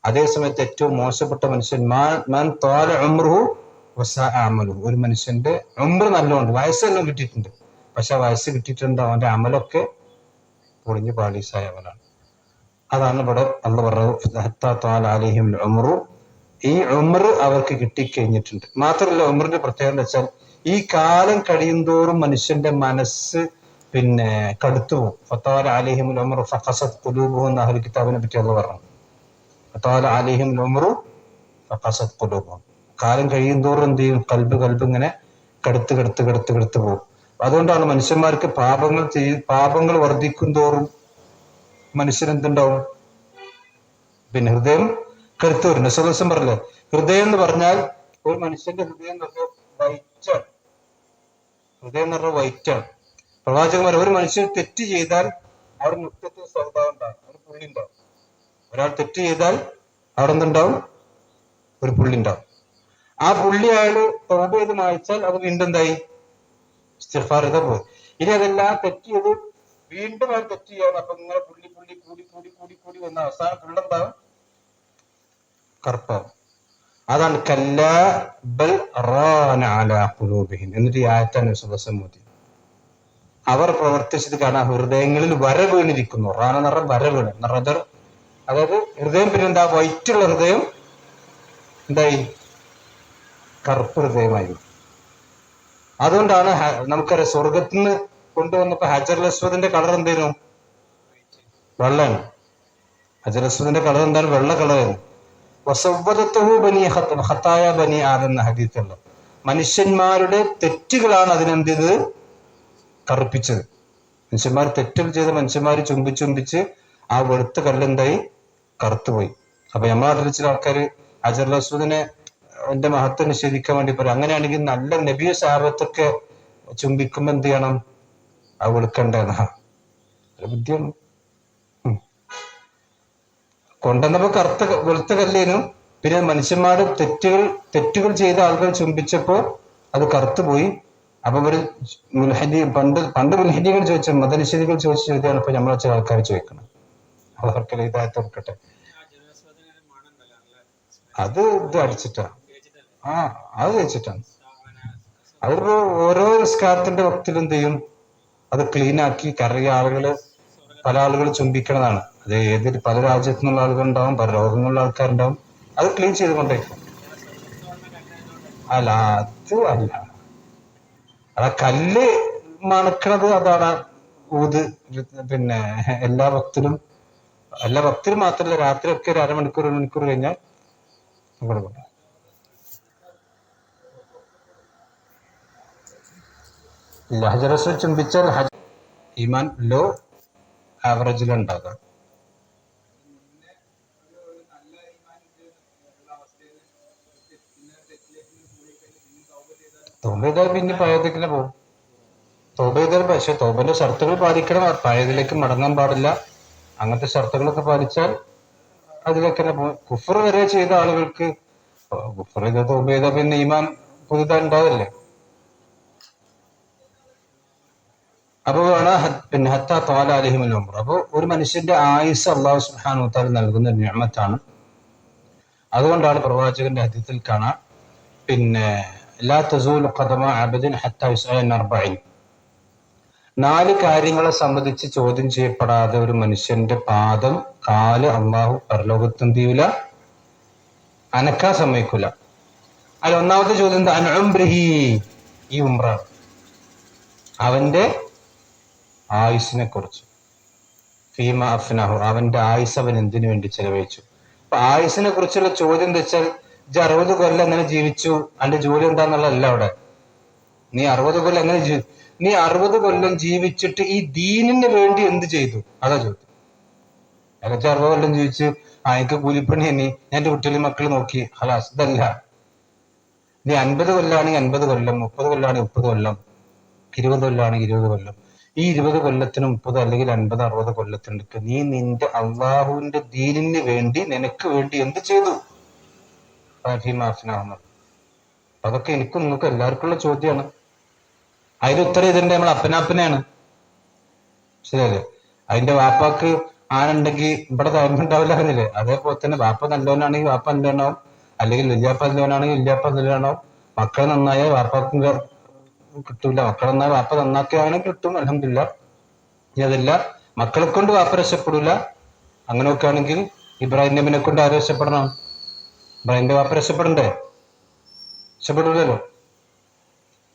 അതേസമയത്ത് ഏറ്റവും മോശപ്പെട്ട മനുഷ്യൻ മൻ ത്വാല ഉംറുഹു വസഅ അമലുഹു, ഒരു മനുഷ്യന്റെ ഉംറ് നല്ലോണ്ട്, വയസ്സെല്ലാം കിട്ടിയിട്ടുണ്ട്, പക്ഷെ വയസ്സ് കിട്ടിയിട്ടുണ്ട്, അവന്റെ അമലൊക്കെ പൊളിഞ്ഞു പാളീസായ അവനാണ്. അതാണ് ഇവിടെ അള്ളാഹു പറഞ്ഞത് ഹത്താ ത്വാല അലൈഹിമുൽ ഉംറു, ഈ ഉംറ് അവർക്ക് കിട്ടിക്കഴിഞ്ഞിട്ടുണ്ട്. മാത്രമല്ല ഉംറിന്റെ പ്രത്യേകത എന്ന് വെച്ചാൽ ഈ കാലം കഴിയുന്തോറും മനുഷ്യന്റെ മനസ്സ് കടുത്തു പോകും. ഫത്താല അലൈഹിമുൽ ഉംറു ഫഖസത് ഖുലൂബുഹും എന്ന അഹ്ലുൽ കിതാബിനെ പറ്റി അള്ളാഹു പറഞ്ഞു. ഫത്താല അലൈഹിമുൽ ഉംറു ഫഖസത് ഖുലൂബുഹും, കാലം കഴിയുന്തോറും എന്ത് ചെയ്യും? കൽബ് ഇങ്ങനെ കടുത്ത് പോകും. അതുകൊണ്ടാണ് മനുഷ്യന്മാർക്ക് പാപങ്ങൾ വർദ്ധിക്കും തോറും മനുഷ്യനെന്തുണ്ടാവും? ഹൃദയം കരുത്ത് വരും. നസലസം പറഞ്ഞില്ലേ, ഹൃദയം എന്ന് പറഞ്ഞാൽ ഒരു മനുഷ്യന്റെ ഹൃദയം എന്ന് പറഞ്ഞാൽ വൈറ്റാണ്. ഹൃദയം എന്ന് പറഞ്ഞാൽ വൈറ്റാണ്. പ്രവാചകന്മാർ ഒരു മനുഷ്യൻ തെറ്റ് ചെയ്താൽ അവിടെ മുറ്റത്ത് സ്വഭാവം ഉണ്ടാകും, ഒരു പുള്ളി ഉണ്ടാവും. ഒരാൾ തെറ്റ് ചെയ്താൽ അവിടെ എന്തുണ്ടാവും? ഒരു പുള്ളി ഉണ്ടാവും. ആ പുള്ളി അയാള് തൗബ ചെയ്ത് മായ്ച്ചാൽ അത് വീണ്ടും എന്തായി? ഇസ്തിഗ്ഫാർ ചെയ്താൽ പോയി. ഇനി അതെല്ലാം തെറ്റ് ചെയ്ത് വീണ്ടും അയാൾ തെറ്റ് ചെയ്യാണ്. അപ്പൊ ഇങ്ങനെ പുള്ളി കൂടി വന്ന അവസാനം പുള്ളെന്താവും? കറുപ്പാവും. അതാണ് കല്ലാ ബൽ റാന അലാ ഖുലൂബിഹിം. എന്നിട്ട് ഈ ആയത്താണ് സുബസമ്മതി, അവർ പ്രവർത്തിച്ചത് കാണാൻ ഹൃദയങ്ങളിൽ വര വീണിരിക്കുന്നു. റാന എന്ന് പറഞ്ഞാൽ വര വീണ്, അതായത് ഹൃദയം പിന്നെന്താ? വൈറ്റുള്ള ഹൃദയം എന്തായി? കറുപ്പ് ഹൃദയമായി. അതുകൊണ്ടാണ് നമുക്കറിയാം സ്വർഗത്തിൽ നിന്ന് കൊണ്ടുവന്നപ്പോ ഹജറുൽ അസ്വദിന്റെ കളർ എന്തായിരുന്നു? വെള്ളമാണ്. ഹജറുൽ അസ്വദിന്റെ കളർ എന്താണ്? വെള്ള കളറായിരുന്നു. വസവ്വദത്തുഹു ബനി ഖത്തായ ബനി ആദം എന്ന ഹദീസുണ്ട്. മനുഷ്യന്മാരുടെ തെറ്റുകളാണ് അതിനെന്ത് ചെയ്തത്? കറുപ്പിച്ചത്. മനുഷ്യന്മാർ തെറ്റുകൾ ചെയ്ത മനുഷ്യന്മാർ ചുംബിച്ച് ആ വെളുത്ത കല്ലെന്തായി? കറുത്തുപോയി. അപ്പൊ നമ്മുടെ നാട്ടിൽ ചില ആൾക്കാര് ഹജറുൽ അസ്വദിനെ എന്റെ മഹത്വം നിഷേധിക്കാൻ വേണ്ടി പറയും. അങ്ങനെയാണെങ്കിൽ നല്ല നബി സഹാബത്തൊക്കെ ചുംബിക്കുമ്പോ എന്ത് ചെയ്യണം? ആ വെളുക്കണ്ടെന്നാ ബുദ്ധിയാണ്. കൊണ്ടുവന്നപ്പോ വെളുത്ത കല്ലേനും, പിന്നെ മനുഷ്യന്മാരുടെ തെറ്റുകൾ ചെയ്ത ആളുകൾ ചുംബിച്ചപ്പോ അത് കറുത്തുപോയി. അപ്പൊ ഒരു പണ്ട് മുൽഹിദികൾ ചോദിച്ച മതനിഷേധികൾ ചോദിച്ച ചോദ്യമാണ് ഇപ്പൊ നമ്മളെ ചില ആൾക്കാർ ചോദിക്കണം. അവർക്കെല്ലാം ഇതായിട്ട് ഓർക്കട്ടെ. അത് ഇത് അടിച്ചിട്ടാ, അത് വെച്ചിട്ടാണ്. അവരിപ്പോ ഓരോ നിസ്കാരത്തിന്റെ വക്തിൽ എന്ത് ചെയ്യും? അത് ക്ലീൻ ആക്കി പല ആളുകൾ ചുംബിക്കണതാണ്. അത് പല രാജ്യത്തു നിന്നുള്ള ആളുകളുണ്ടാവും, പല ലോകങ്ങളുള്ള ആൾക്കാരുണ്ടാവും. അത് ക്ലീൻ ചെയ്തുകൊണ്ടേക്കും. അല്ല, അത് കല്ല് മണക്കണത് അതാണ് ഊത്. എല്ലാ ഭക്തരും മാത്രമല്ല, രാത്രിയൊക്കെ ഒരു മണിക്കൂർ കഴിഞ്ഞാൽ ഹജറുൽ അസ്വദ് ചുംബിച്ചാൽ ഈമാൻ ലോ ആവറേജിലുണ്ടാകാം. തൗബ ചെയ്താൽ പിന്നെ പഴയതിലേക്ക് പോകും. തൗബ ചെയ്താൽ, പക്ഷെ തൗബന്റെ ഷർത്തുകൾ പാലിക്കണം. പഴയതിലേക്ക് മടങ്ങാൻ പാടില്ല. അങ്ങനത്തെ ഷർത്തുകളൊക്കെ പാലിച്ചാൽ അതിലേക്ക് തന്നെ പോകും. കുഫർ വരെ ചെയ്ത ആളുകൾക്ക് കുഫർ ചെയ്ത തൗബ ചെയ്താൽ പിന്നെ ഈമാൻ പുതുതായി ഉണ്ടാവില്ലേ? അപ്പൊ ഹത്താ ത്വാല അലൈഹിമുൽ ഉംറ. അപ്പൊ ഒരു മനുഷ്യന്റെ ആയുസ് അല്ലാഹു സുബ്ഹാനഹു വ തആല നൽകുന്ന നിഅമത്താണ്. അതുകൊണ്ടാണ് പ്രവാചകന്റെ ഹദീസിൽ കാണാം, ലാ തസൂലു ഖദമ അബ്ദിൻ ഹത്താ യുസ്അല അൻ 40. 4 കാര്യങ്ങളെ സംബന്ധിച്ച് ചോദ്യം ചെയ്യപ്പെടാതെ ഒരു മനുഷ്യന്റെ കാല് അള്ളാഹു പരലോകത്ത് എന്ത് ചെയ്യൂല? അനക്കാൻ സമ്മതിക്കൂല. അതിൽ ഒന്നാമത്തെ ചോദ്യം എന്താ? അൻ ഉംറിഹി, ഈ ഉംറ അവന്റെ ആയുസിനെ കുറിച്ച്. ഫീമ അഫ്നാഹു, അവന്റെ ആയുസ് അവൻ എന്തിനു വേണ്ടി ചെലവഴിച്ചു. അപ്പൊ ആയുസിനെ കുറിച്ചുള്ള ചോദ്യം എന്താ വെച്ചാൽ, 60 കൊല്ലം എങ്ങനെ ജീവിച്ചു, അതിന്റെ ജോലി എന്താന്നുള്ളതല്ല അവിടെ. നീ 60 കൊല്ലം എങ്ങനെ നീ 60 കൊല്ലം ജീവിച്ചിട്ട് ഈ ദീനിന് വേണ്ടി എന്ത് ചെയ്തു, അതാ ചോദ്യം. അതൊക്കെ 60 കൊല്ലം ജീവിച്ച് എനിക്ക് കൂലിപ്പണി തന്നെ, ഞാൻ എന്റെ കുട്ടികളും മക്കൾ നോക്കി, ഹലാസ്. ഇതല്ല. നീ 50 കൊല്ലാണെങ്കിൽ 50 കൊല്ലം, 30 കൊല്ലാണെങ്കിൽ 30 കൊല്ലം, 20 കൊല്ലാണെങ്കിൽ 20 കൊല്ലം. ഈ 20 കൊല്ലത്തിന് 30 അല്ലെങ്കിൽ 50, 60 കൊല്ലത്തിനൊക്കെ നീ നിന്റെ അള്ളാഹുവിന്റെ ദീനിന് വേണ്ടി, നിനക്ക് വേണ്ടി എന്ത് ചെയ്തു? അതൊക്കെ എനിക്കും നിങ്ങൾക്ക് എല്ലാവർക്കും ഉള്ള ചോദ്യമാണ്. അതിന്റെ ഉത്തരം ഇതിന്റെ നമ്മൾ അപ്പനാപ്പനെയാണ്. ശരിയല്ലേ? അതിന്റെ വാപ്പാക്ക് ആനുണ്ടെങ്കിൽ ഇവിടെ താഴ്മയുണ്ടാവില്ല എന്നില്ലേ? അതേപോലെ തന്നെ വാപ്പ നല്ലവനാണെങ്കിൽ വാപ്പ നല്ലവനാവും, അല്ലെങ്കിൽ വല്യാപ്പ നല്ലവനാണെങ്കിൽ വല്യാപ്പ നല്ലവനാവും. മക്കൾ നന്നായ വാപ്പാക്കും കിട്ടൂല, മക്കൾ നന്നായ വാപ്പ നന്നാക്കിയാലും കിട്ടും, അൽഹംദുലില്ലാ. ഇനി അതല്ല മക്കളെ കൊണ്ട് വാപ്പ രക്ഷപ്പെടൂല, അങ്ങനെയൊക്കെ ആണെങ്കിൽ ഇബ്രാഹിം നബിനെ കൊണ്ട് ആരും രക്ഷപ്പെടണം? ഇബ്രാഹിമിന്റെ വാപ്പ രക്ഷപ്പെടണ്ടേ? രക്ഷപ്പെടൂലല്ലോ.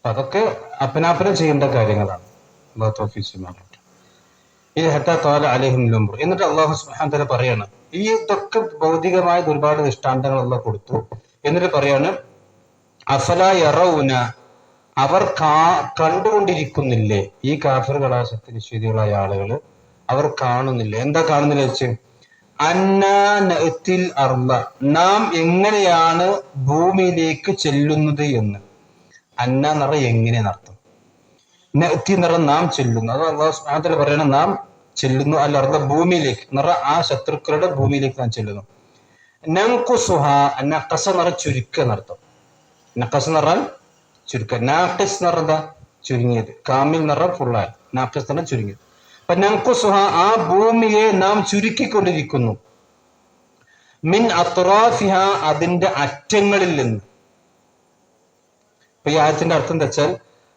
അതൊക്കെ അപ്പനാപ്പന ചെയ്യേണ്ട കാര്യങ്ങളാണ്. എന്നിട്ട് അള്ളാഹു സുബ്ഹാനഹു വ തആല പറയാണ്, ഈ ഇതൊക്കെ ഭൗതികമായ ഒരുപാട് ദൃഷ്ടാന്തങ്ങൾ അള്ളാഹു കൊടുത്തു. എന്നിട്ട് പറയാണ്, അഫലാ യറൗന, അവർ കണ്ടുകൊണ്ടിരിക്കുന്നില്ലേ? ഈ കാഫിറുകളായ സത്യനിഷേധികളായ ആളുകൾ അവർ കാണുന്നില്ലേ? എന്താ കാണുന്നില്ല വെച്ച്, അന്നാ നഅ്തിൽ അർള, നാം എങ്ങനെയാണ് ഭൂമിയിലേക്ക് ചെല്ലുന്നത് എന്ന്. അന്ന നിറ എങ്ങനെ നടത്തും, നഅ്തി നിറ നാം ചെല്ലുന്നു. അത് അല്ലാഹു സുബ്ഹാനഹു വ തആല പറയണം, നാം ചെല്ലുന്നു അൽ അർള, ഭൂമിയിലേക്ക് നിറ ആ ശത്രുക്കളുടെ ഭൂമിയിലേക്ക് നാം ചെല്ലുന്നു. നൻഖുസുഹ, നഖസ നിറ ചുരുക്ക നടത്തും. നഖസ് നിറൽ ചുരുക്ക, നാഖിസ് നിറ ചുരുങ്ങിയത്, കാമിൽ നിറ ഫുള്ളായി, നാഖിസ് നിറ ചുരുങ്ങിയത്. അപ്പൊ നൻഖുസുഹ, ആ ഭൂമിയെ നാം ചുരുക്കിക്കൊണ്ടിരിക്കുന്നു. മിൻ അത്റാഫിഹ, അതിന്റെ അറ്റങ്ങളിൽ നിന്ന്. അപ്പൊ ഈ ആയത്തിന്റെ അർത്ഥം എന്താ വെച്ചാൽ,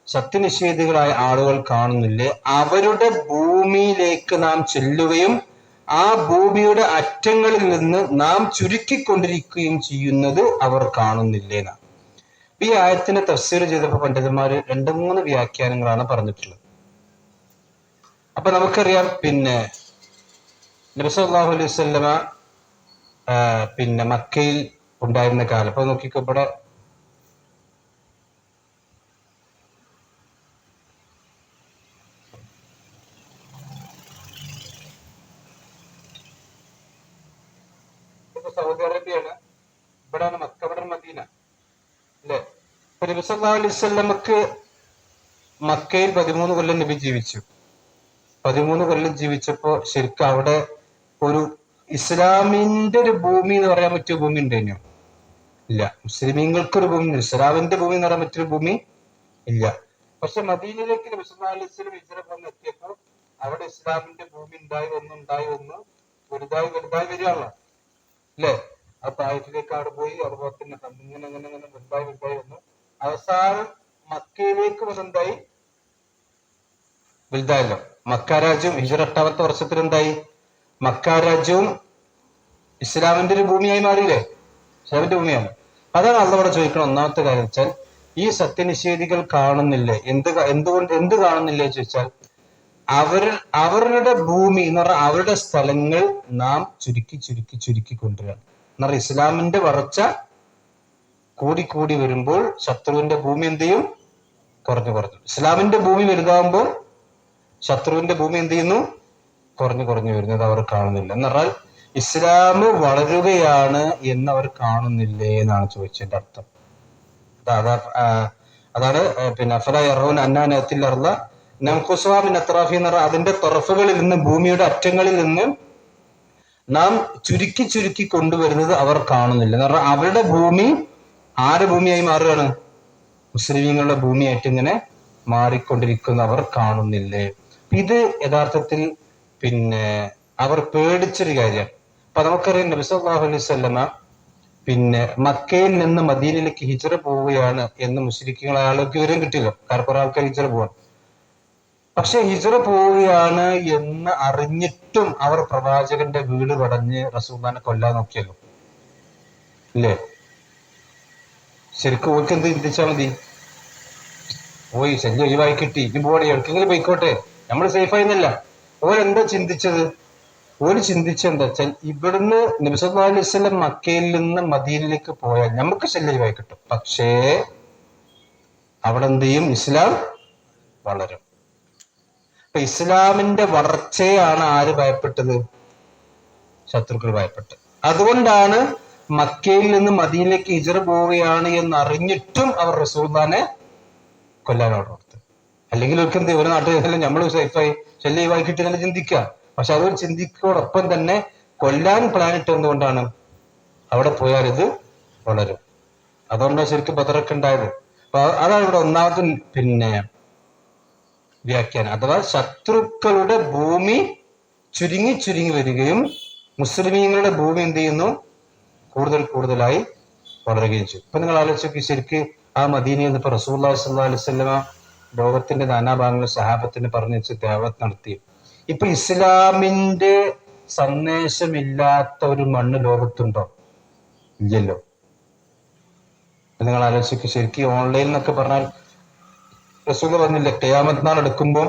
സത്യനിഷേധികളായ ആളുകൾ കാണുന്നില്ലേ, അവരുടെ ഭൂമിയിലേക്ക് നാം ചെല്ലുകയും ആ ഭൂമിയുടെ അറ്റങ്ങളിൽ നിന്ന് നാം ചുരുക്കിക്കൊണ്ടിരിക്കുകയും ചെയ്യുന്നത് അവർ കാണുന്നില്ലേന്നാണ്. ഈ ആയത്തിനെ തഫ്സീർ ചെയ്തപ്പോൾ പണ്ഡിതന്മാര് 2-3 വ്യാഖ്യാനങ്ങളാണ് പറഞ്ഞിട്ടുള്ളത്. അപ്പൊ നമുക്കറിയാം, പിന്നെ നബി സല്ലല്ലാഹു അലൈഹി വസല്ലമ പിന്നെ മക്കയിൽ ഉണ്ടായിരുന്ന കാലം. അപ്പൊ നോക്കിക്കോ, ഇവിടെ സൗദി അറേബ്യയാണ്, ഇവിടെയാണ് മക്ക, ഇവിടെ മദീന അല്ലെ? നബി സല്ലല്ലാഹു അലൈഹി വസല്ലമക്ക് മക്കയിൽ 13 കൊല്ലം നബി ജീവിച്ചു. 13 കൊല്ലം ജീവിച്ചപ്പോ ശരിക്കും അവിടെ ഒരു ഇസ്ലാമിന്റെ ഒരു ഭൂമി എന്ന് പറയാൻ പറ്റിയ ഭൂമി ഉണ്ടേനോ? ഇല്ല. മുസ്ലിമീങ്ങൾക്കൊരു ഭൂമി, ഇസ്ലാമിന്റെ ഭൂമി എന്ന് പറയാൻ പറ്റിയൊരു ഭൂമി ഇല്ല. പക്ഷെ മദീനയിലേക്ക് നബി സല്ലല്ലാഹു അലൈഹി വസല്ലം ഹിജ്റ പോകാൻ എത്തിയപ്പോൾ അവിടെ ഇസ്ലാമിന്റെ ഭൂമി ഉണ്ടായി വന്ന് വലുതായി വരികയാണല്ലോ അല്ലെ? ആ തായിഫിലേക്ക് അവിടെ പോയി, അതുപോലെ തന്നെ ഇങ്ങനെ വലുതായി വന്നു. അവസാനം മക്കയിലേക്ക് വന്നെന്തായി? വലുതായല്ലോ. മക്ക രാജ്യവും ഹിജ്റ 8-ാമത്തെ വർഷത്തിൽ എന്തായി? മക്ക രാജ്യവും ഇസ്ലാമിന്റെ ഒരു ഭൂമിയായി മാറിയില്ലേ? ഇസ്ലാമിന്റെ ഭൂമിയാണ്. അതാണ് അള്ളാഹ് ചോദിക്കണം. ഒന്നാമത്തെ കാര്യം വെച്ചാൽ, ഈ സത്യനിഷേധികൾ കാണുന്നില്ലേ? എന്ത് കാണുന്നില്ലേ ചോദിച്ചാൽ, അവരുടെ ഭൂമി എന്ന് പറഞ്ഞാൽ അവരുടെ സ്ഥലങ്ങൾ നാം ചുരുക്കി കൊണ്ടുവരികയാണ്. എന്ന് പറഞ്ഞാൽ ഇസ്ലാമിന്റെ വളർച്ച കൂടി വരുമ്പോൾ ശത്രുവിന്റെ ഭൂമി എന്ത് ചെയ്യും? കുറഞ്ഞു. ഇസ്ലാമിന്റെ ഭൂമി വലുതാകുമ്പോൾ ശത്രുവിന്റെ ഭൂമി എന്ത് ചെയ്യുന്നു? കുറഞ്ഞു വരുന്നത് അവർ കാണുന്നില്ല. എന്ന് പറഞ്ഞാൽ ഇസ്ലാം വളരുകയാണ് എന്ന് അവർ കാണുന്നില്ലേ എന്നാണ് ചോദിച്ചതിന്റെ അർത്ഥം. അതാണ് പിന്നെ അഫലാ യറൗന അന്നാ നഅ്തിൽ അർള നൻഖുസുഹാ മിൻ അത്റാഫിഹ എന്ന് പറഞ്ഞാൽ അതിന്റെ തൊറഫുകളിൽ നിന്ന്, ഭൂമിയുടെ അറ്റങ്ങളിൽ നിന്ന് നാം ചുരുക്കി കൊണ്ടുവരുന്നത് അവർ കാണുന്നില്ല. എന്ന് പറഞ്ഞാൽ അവരുടെ ഭൂമി ആരുടെ ഭൂമിയായി മാറുകയാണ്? മുസ്ലിമീങ്ങളുടെ ഭൂമിയായിട്ട് ഇങ്ങനെ മാറിക്കൊണ്ടിരിക്കുന്ന അവർ കാണുന്നില്ലേ? ഇത് യഥാർത്ഥത്തിൽ പിന്നെ അവർ പേടിച്ചൊരു കാര്യമാണ്. അപ്പൊ നമുക്കറിയാം, നബി സല്ലല്ലാഹു അലൈഹി വസല്ലമ പിന്നെ മക്കയിൽ നിന്ന് മദീനയിലേക്ക് ഹിജ്റ പോവുകയാണ് എന്ന് മുശ്രിക്കുകളായ ആൾക്ക് വിവരം കിട്ടില്ല. കാരണം കുറെ ആൾക്കാർ ഹിജ്റ പോവാണ്. പക്ഷെ ഹിജ്റ പോവുകയാണ് എന്ന് അറിഞ്ഞിട്ടും അവർ പ്രവാചകന്റെ വീട് പടഞ്ഞ് റസൂലുള്ളാഹിനെ കൊല്ലാൻ നോക്കിയല്ലോ ഇല്ലേ? ശരിക്കും ഓർക്ക് എന്ത് ചിന്തിച്ചാൽ മതി? പോയി ശല്യം ഒഴിവായി കിട്ടി, ഇനി പോകണേ, എവിടെക്കെങ്കിലും പോയിക്കോട്ടെ, നമ്മൾ സേഫ് ആയിരുന്നില്ല. ഓരെന്താ ചിന്തിച്ചത്? ഒരു ചിന്തിച്ചെന്താ വെച്ചാൽ ഇവിടുന്ന് നബി സല്ലല്ലാഹു അലൈഹി വസല്ലം മക്കയിൽ നിന്ന് മദീനയിലേക്ക് പോയാൽ നമുക്ക് ശല്യമായി കിട്ടും. പക്ഷേ അവിടെ എന്ത് ചെയ്യും? ഇസ്ലാം വളരും. അപ്പൊ ഇസ്ലാമിന്റെ വളർച്ചയാണ് ആര് ഭയപ്പെട്ടത്? ശത്രുക്കൾ ഭയപ്പെട്ടത്. അതുകൊണ്ടാണ് മക്കയിൽ നിന്ന് മദീനയിലേക്ക് ഹിജ്റ പോവുകയാണ് എന്ന് അറിഞ്ഞിട്ടും അവർ റസൂലുള്ളാഹിനെ കൊല്ലാൻ ഓർഡർ കൊടുത്തത്. അല്ലെങ്കിൽ ഒരിക്കലും ഒരു നാട്ടിൽ നമ്മൾ സേഫായി ശല്യമായി കിട്ടിയെന്ന് ചിന്തിക്കുക. പക്ഷെ അതൊരു ചിന്തിക്കോടൊപ്പം തന്നെ കൊല്ലാൻ പ്ലാൻ ഇട്ടെന്തുകൊണ്ടാണ്? അവിടെ പോയാൽ ഇത് വളരും. അതുകൊണ്ടാണ് ശരിക്കും ബദറൊക്കെ ഉണ്ടായത്. അപ്പൊ അതാണ് ഇവിടെ ഒന്നാമത്തെ വ്യാഖ്യാനം. അഥവാ ശത്രുക്കളുടെ ഭൂമി ചുരുങ്ങി ചുരുങ്ങി വരികയും മുസ്ലിമീങ്ങളുടെ ഭൂമി എന്ത് ചെയ്യുന്നു? കൂടുതൽ കൂടുതലായി വളരുകയും ചെയ്യും. ഇപ്പൊ നിങ്ങൾ ആലോചിച്ച് ശരിക്ക് ആ മദീനയിൽ നിന്ന് ഇപ്പൊ റസൂലുള്ളാഹി സ്വല്ലല്ലാഹു അലൈഹി വസല്ലമ ലോകത്തിന്റെ നാനാഭാഗങ്ങളിൽ സഹാബത്തിന് പറഞ്ഞു വെച്ച് ദഅവത്ത് നടത്തി. ഇപ്പൊ ഇസ്ലാമിന്റെ സന്ദേശമില്ലാത്ത ഒരു മണ്ണ് ലോകത്തുണ്ടോ? ഇല്ലല്ലോ. നിങ്ങൾ ആലോചിച്ച് ശരിക്കും ഓൺലൈൻ എന്നൊക്കെ പറഞ്ഞാൽ റസൂൽ പറഞ്ഞില്ലേ, ഖിയാമത്ത് നാൾ എടുക്കുമ്പോൾ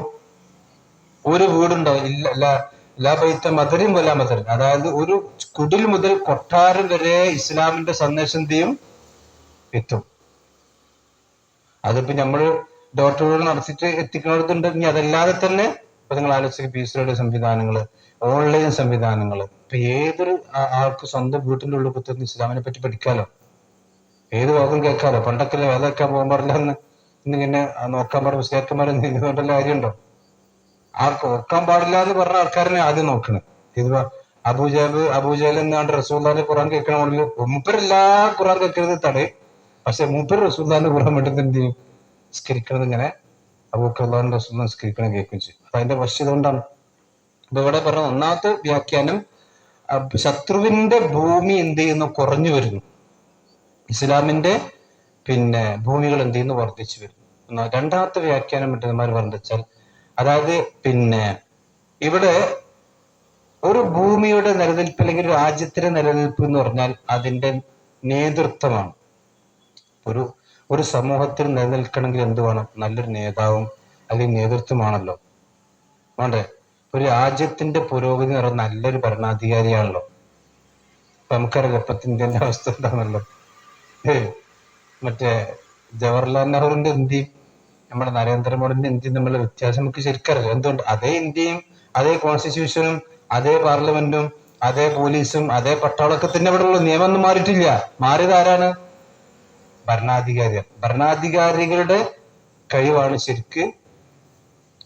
ഒരു വീടുണ്ടോ? ഇല്ല. ലാ ബൈത മദരിൻ വലാ മദരിൻ. അതായത് ഒരു കുടിൽ മുതൽ കൊട്ടാരം വരെ ഇസ്ലാമിന്റെ സന്ദേശം എന്തെയും എത്തും. അതിപ്പോ നമ്മള് ഡോക്ടറുകൾ നടത്തിയിട്ട് എത്തിക്കുന്നിടത്തുണ്ട്. ഇനി അതല്ലാതെ തന്നെ ഇപ്പൊ നിങ്ങൾ ആലോചിച്ച് പീസിയുടെ സംവിധാനങ്ങള്, ഓൺലൈൻ സംവിധാനങ്ങള്, ഇപ്പൊ ഏതൊരു ആൾക്ക് സ്വന്തം വീട്ടിന്റെ ഉള്ളിൽ കുത്തുന്ന ഇസ്ലാമിനെ പറ്റി പഠിക്കാലോ, ഏത് വാക്കും കേൾക്കാലോ. പണ്ടൊക്കെ വേദ വെക്കാൻ പോകാൻ പാടില്ല എന്ന് ഇന്നിങ്ങനെ നോക്കാൻ പാടില്ല, മുസ്ലിയാക്കന്മാരൊന്നും ഇതുകൊണ്ടല്ല കാര്യമുണ്ടോ? ആർക്ക് ഓർക്കാൻ പാടില്ല എന്ന് പറഞ്ഞ ആൾക്കാരനെ ആദ്യം നോക്കണേ. ഇത് അബൂജഹൽ എന്നാണ്ട് റസൂലുള്ളാഹിന്റെ ഖുർആൻ കേൾക്കണമെങ്കിൽ മൂപ്പരെല്ലാ ഖുർആൻ കേൾക്കരുത് തടയും. പക്ഷെ മൂപ്പര് റസൂലുള്ളാഹിന്റെ ഖുർആൻ വേണ്ടത് എന്ത് ചെയ്യും? നിസ്കരിക്കണത് ഇങ്ങനെ അബൂബക്കർ റസൂലുള്ളാഹി നിസ്കരിക്കണം കേൾക്കുകയും ചെയ്യും. അപ്പൊ അതിന്റെ വശം ഇതുകൊണ്ടാണ്. അപ്പൊ ഇവിടെ പറഞ്ഞ ഒന്നാമത്തെ വ്യാഖ്യാനം, ശത്രുവിന്റെ ഭൂമി എന്ത് ചെയ്യുന്നു? കുറഞ്ഞു വരുന്നു. ഇസ്ലാമിന്റെ ഭൂമികൾ എന്ത് ചെയ്യുന്നു? വർദ്ധിച്ചു വരുന്നു. രണ്ടാമത്തെ വ്യാഖ്യാനം പണ്ഡിതന്മാർ പറഞ്ഞു വെച്ചാൽ, അതായത് ഇവിടെ ഒരു ഭൂമിയുടെ നിലനിൽപ്പ് അല്ലെങ്കിൽ ഒരു രാജ്യത്തിന്റെ നിലനിൽപ്പ് എന്ന് പറഞ്ഞാൽ അതിന്റെ നേതൃത്വമാണ്. ഒരു സമൂഹത്തിൽ നിലനിൽക്കണമെങ്കിൽ എന്ത് വേണം? നല്ലൊരു നേതാവും അല്ലെങ്കിൽ നേതൃത്വമാണല്ലോ വേണ്ടേ? ഒരു രാജ്യത്തിന്റെ പുരോഗതി എന്ന് പറയുന്നത് നല്ലൊരു ഭരണാധികാരിയാണല്ലോ. ഇപ്പൊ നമുക്കറിയാം ഇപ്പത്തെ ഇന്ത്യന്റെ അവസ്ഥ എന്താണല്ലോ. മറ്റേ ജവഹർലാൽ നെഹ്റുവിന്റെ ഇന്ത്യയും നമ്മുടെ നരേന്ദ്രമോദിന്റെ ഇന്ത്യയും തമ്മിലുള്ള വ്യത്യാസം നമുക്ക് ശരിക്കറിയാം. എന്തുകൊണ്ട്? അതേ ഇന്ത്യയും അതേ കോൺസ്റ്റിറ്റ്യൂഷനും അതേ പാർലമെന്റും അതേ പോലീസും അതേ പട്ടാളമൊക്കെ തന്നെ ഇവിടെ ഉള്ളു. നിയമമൊന്നും മാറിയിട്ടില്ല. മാറിയത് ആരാണ്? ഭരണാധികാരികൾ. ഭരണാധികാരികളുടെ കഴിവാണ് ശരിക്ക്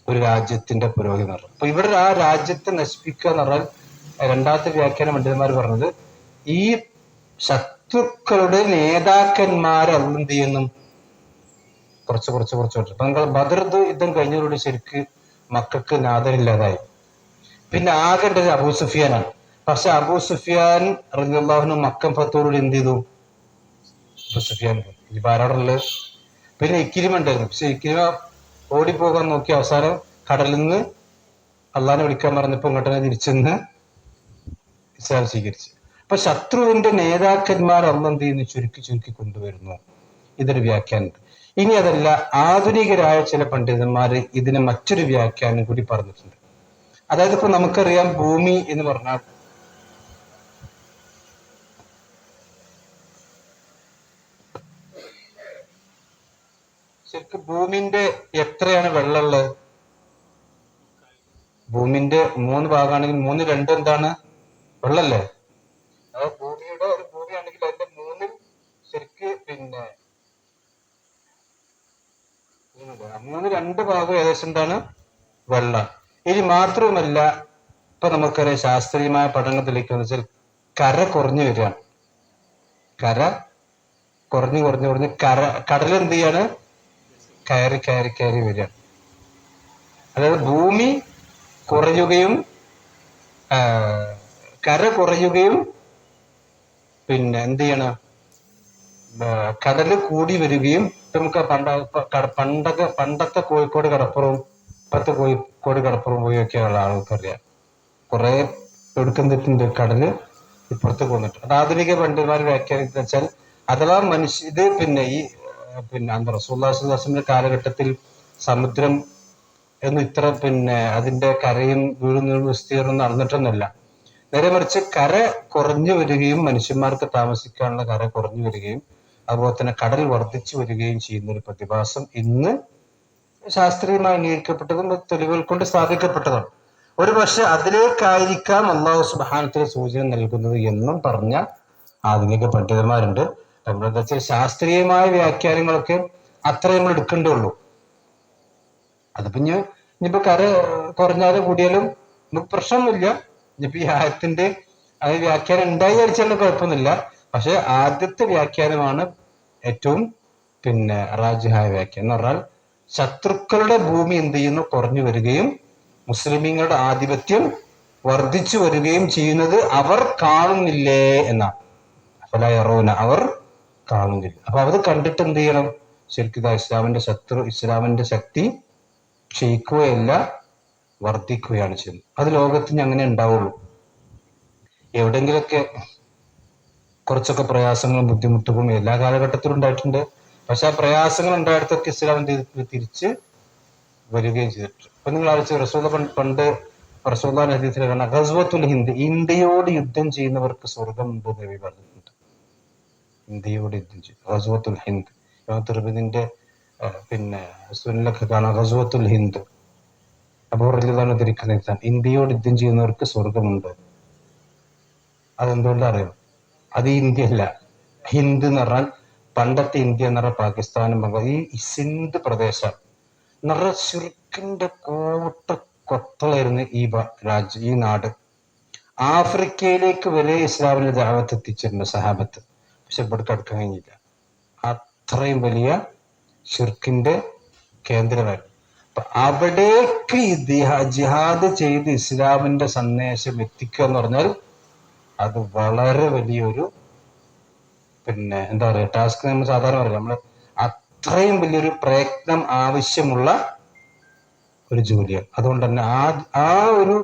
ഒരു രാജ്യത്തിന്റെ പുരോഗതി എന്ന് പറയുന്നത്. അപ്പൊ ഇവിടെ ആ രാജ്യത്തെ നശിപ്പിക്കുക എന്ന് പറഞ്ഞാൽ രണ്ടാമത്തെ വ്യാഖ്യാനം പണ്ഡിതന്മാർ പറഞ്ഞത്, ഈ ശത്രുക്കളുടെ നേതാക്കന്മാരെ എന്ത് ചെയ്യുന്നു? കുറച്ച് അപ്പൊ നിങ്ങൾ ബദർ യുദ്ധം കഴിഞ്ഞതോടുകൂടി ശരിക്ക് മക്കൾക്ക് നാഥനില്ലാതായി. പിന്നെ ആകേണ്ടത് അബൂ സുഫിയാനാണ്. പക്ഷെ അബൂ സുഫിയാൻ റളിയല്ലാഹു അൻഹു മക്കം ഫത്തോടുകൂടി എന്ത് ചെയ്തു? അബൂ സുഫിയാൻ ഇപ്പൊ ആരോടുള്ളത്? പിന്നെ ഇക്രിമ ഉണ്ടായിരുന്നു. പക്ഷെ ഇക്രിമ ഓടിപ്പോകാൻ നോക്കി അവസാനം കടലിൽ നിന്ന് അള്ളാഹിനെ വിളിക്കാൻ പറഞ്ഞപ്പോ ഇങ്ങോട്ടനെ തിരിച്ചെന്ന് ഇസ്ലാം സ്വീകരിച്ചു. അപ്പൊ ശത്രുവിന്റെ നേതാക്കന്മാർ അന്ന് എന്ത് ചെയ്യുന്നു? ചുരുക്കി കൊണ്ടുവരുന്നു. ഇതൊരു വ്യാഖ്യാനം. ഇനി അതല്ല, ആധുനികരായ ചില പണ്ഡിതന്മാര് ഇതിന് മറ്റൊരു വ്യാഖ്യാനം കൂടി പറഞ്ഞിട്ടുണ്ട്. അതായത് ഇപ്പൊ നമുക്കറിയാം, ഭൂമി എന്ന് പറഞ്ഞാൽ ശരിക്കും ഭൂമിന്റെ എത്രയാണ് വെള്ളമുള്ളത്? ഭൂമിന്റെ 3 ഭാഗമാണെങ്കിൽ 3/2 എന്താണ്? വെള്ളല്ലേ? അതായത് ഭൂമിയുടെ ഒരു ഭൂമിയാണെങ്കിൽ അതിന്റെ 3 ശരിക്ക് 3/2 ഭാഗം ഏകദേശം എന്താണ്? വെള്ളം. ഇനി മാത്രവുമല്ല, ഇപ്പൊ നമുക്കറിയാം ശാസ്ത്രീയമായ പഠനത്തിലേക്ക് വെച്ചാൽ കര കുറഞ്ഞു വരികയാണ്. കര കുറഞ്ഞ് കടൽ എന്ത് ചെയ്യാണ്? കയറി വരികയാണ്. അതായത് ഭൂമി കുറയുകയും കര കുറയുകയും എന്ത് ചെയ്യണം? കടല് കൂടി വരികയും. നമുക്ക് പണ്ടത്തെ കോഴിക്കോട് കടപ്പുറവും ഇപ്പത്തെ കോഴിക്കോട് കടപ്പുറം പോയൊക്കെയുള്ള ആൾക്കറിയാം. കുറെ എടുക്കുന്നിട്ടുണ്ട് കടല് ഇപ്പുറത്ത് പോന്നിട്ട്. അത് ആധുനിക പണ്ഡിതന്മാർ വ്യാഖ്യാനിക്കുന്ന വെച്ചാൽ, അഥവാ ഇത് ഈ റസൂലുള്ളാഹി സ്വല്ലല്ലാഹു അലൈഹി വസല്ലം കാലഘട്ടത്തിൽ സമുദ്രം എന്ന് ഇത്ര അതിന്റെ കരയും വീഴുന്ന വിസ്തീർണം നടന്നിട്ടൊന്നുമല്ല. നേരെ മറിച്ച് കര കുറഞ്ഞു വരികയും മനുഷ്യന്മാർക്ക് താമസിക്കാനുള്ള കര കുറഞ്ഞു വരികയും അതുപോലെ തന്നെ കടൽ വർദ്ധിച്ചു വരികയും ചെയ്യുന്ന ഒരു പ്രതിഭാസം ഇന്ന് ശാസ്ത്രീയമായി അംഗീകരിക്കപ്പെട്ടതും തെളിവുകൾ കൊണ്ട് സ്ഥാപിക്കപ്പെട്ടതാണ്. ഒരു പക്ഷെ അതിലേക്കായിരിക്കാം അള്ളാഹു സുബ്ഹാനഹു സൂചന നൽകുന്നത് എന്നും പറഞ്ഞ ആധുനിക പണ്ഡിതന്മാരുണ്ട്. നമ്മളെന്താ വെച്ചാൽ ശാസ്ത്രീയമായ വ്യാഖ്യാനങ്ങളൊക്കെ അത്രേ നമ്മൾ എടുക്കേണ്ടുള്ളൂ. അതിപ്പോ ഇനിയിപ്പോ കര കുറഞ്ഞാലും കൂടിയാലും നമുക്ക് പ്രശ്നമൊന്നുമില്ല. ഇനിയിപ്പോ ഈ ആയത്തിന്റെ അത് വ്യാഖ്യാനം ഉണ്ടായി അടിച്ചാലും കുഴപ്പമൊന്നുമില്ല. പക്ഷെ ആദ്യത്തെ വ്യാഖ്യാനമാണ് ഏറ്റവും റാജിഹായ വ്യാഖ്യാനം എന്ന് പറഞ്ഞാൽ ശത്രുക്കളുടെ ഭൂമി എന്ത് ചെയ്യുന്നു, കുറഞ്ഞു വരികയും മുസ്ലിമീങ്ങളുടെ ആധിപത്യം വർദ്ധിച്ചു വരികയും ചെയ്യുന്നത് അവർ കാണുന്നില്ലേ എന്നാണ്. ഫലയറൂന, അവർ കാണുന്നില്ല. അപ്പൊ അത് കണ്ടിട്ട് എന്ത് ചെയ്യണം? ശരിക്കും ഇസ്ലാമിന്റെ ശക്തി ക്ഷയിക്കുകയല്ല, വർദ്ധിക്കുകയാണ് ചെയ്യുന്നത്. അത് ലോകത്തിന് അങ്ങനെ ഉണ്ടാവുള്ളൂ. എവിടെങ്കിലൊക്കെ കുറച്ചൊക്കെ പ്രയാസങ്ങളും ബുദ്ധിമുട്ടുകളും എല്ലാ കാലഘട്ടത്തിലും ഉണ്ടായിട്ടുണ്ട്. പക്ഷെ ആ പ്രയാസങ്ങൾ ഉണ്ടായിടത്തൊക്കെ ഇസ്ലാം തിരിച്ച് വരികയും ചെയ്തിട്ടുണ്ട്. അപ്പൊ നിങ്ങൾ ആലോചിച്ച് റസൂൽ പണ്ട് റസൂലുള്ളാഹിന്റെ ഹദീസിൽ കാണാം, ഗസ്വത്തുൽ ഹിന്ദ്, ഇന്ത്യയോട് യുദ്ധം ചെയ്യുന്നവർക്ക് സ്വർഗമുണ്ട് എന്ന് നബി പറഞ്ഞിട്ടുണ്ട്. ഇന്ത്യയോട് യുദ്ധം ചെയ്യും, ഗസ്വത്തുൽ ഹിന്ദ്. തിരുബിന്റെ സുന്നിലൊക്കെ കാണാം ഗസ്വത്തുൽ ഹിന്ദ്. അബൂ റളിയല്ലാഹു ധരിക്കുന്ന ഇന്ത്യയോട് യുദ്ധം ചെയ്യുന്നവർക്ക് സ്വർഗമുണ്ട്. അതെന്തുകൊണ്ടാ അറിയാം? അത് ഇന്ത്യ അല്ല, ഹിന്ദ് എന്ന് പറഞ്ഞാൽ പണ്ടത്തെ ഇന്ത്യ എന്ന് പറഞ്ഞാൽ പാകിസ്ഥാനും ഈ സിന്ധ് പ്രദേശം നിറ ശിർക്കിന്റെ കൊത്തളായിരുന്നു ഈ നാട്. ആഫ്രിക്കയിലേക്ക് വരെ ഇസ്ലാമിന്റെ ദഅവത്ത് എത്തിച്ചിട്ടുണ്ട് സഹാബത്ത്. പക്ഷെ ഇവിടെ കടക്കാൻ കഴിഞ്ഞില്ല. അത്രയും വലിയ ഷിർക്കിന്റെ കേന്ദ്രമായിരുന്നു. അപ്പൊ അവിടേക്ക് ജിഹാദ് ചെയ്ത് ഇസ്ലാമിന്റെ സന്ദേശം എത്തിക്കുക എന്ന് പറഞ്ഞാൽ അത് വളരെ വലിയൊരു എന്താ പറയുക ടാസ്ക്. നമ്മൾ സാധാരണ പറയാം, നമ്മൾ അത്രയും വലിയൊരു പ്രയത്നം ആവശ്യമുള്ള ഒരു ജോലിയാണ്. അതുകൊണ്ട് തന്നെ ആ ഒരു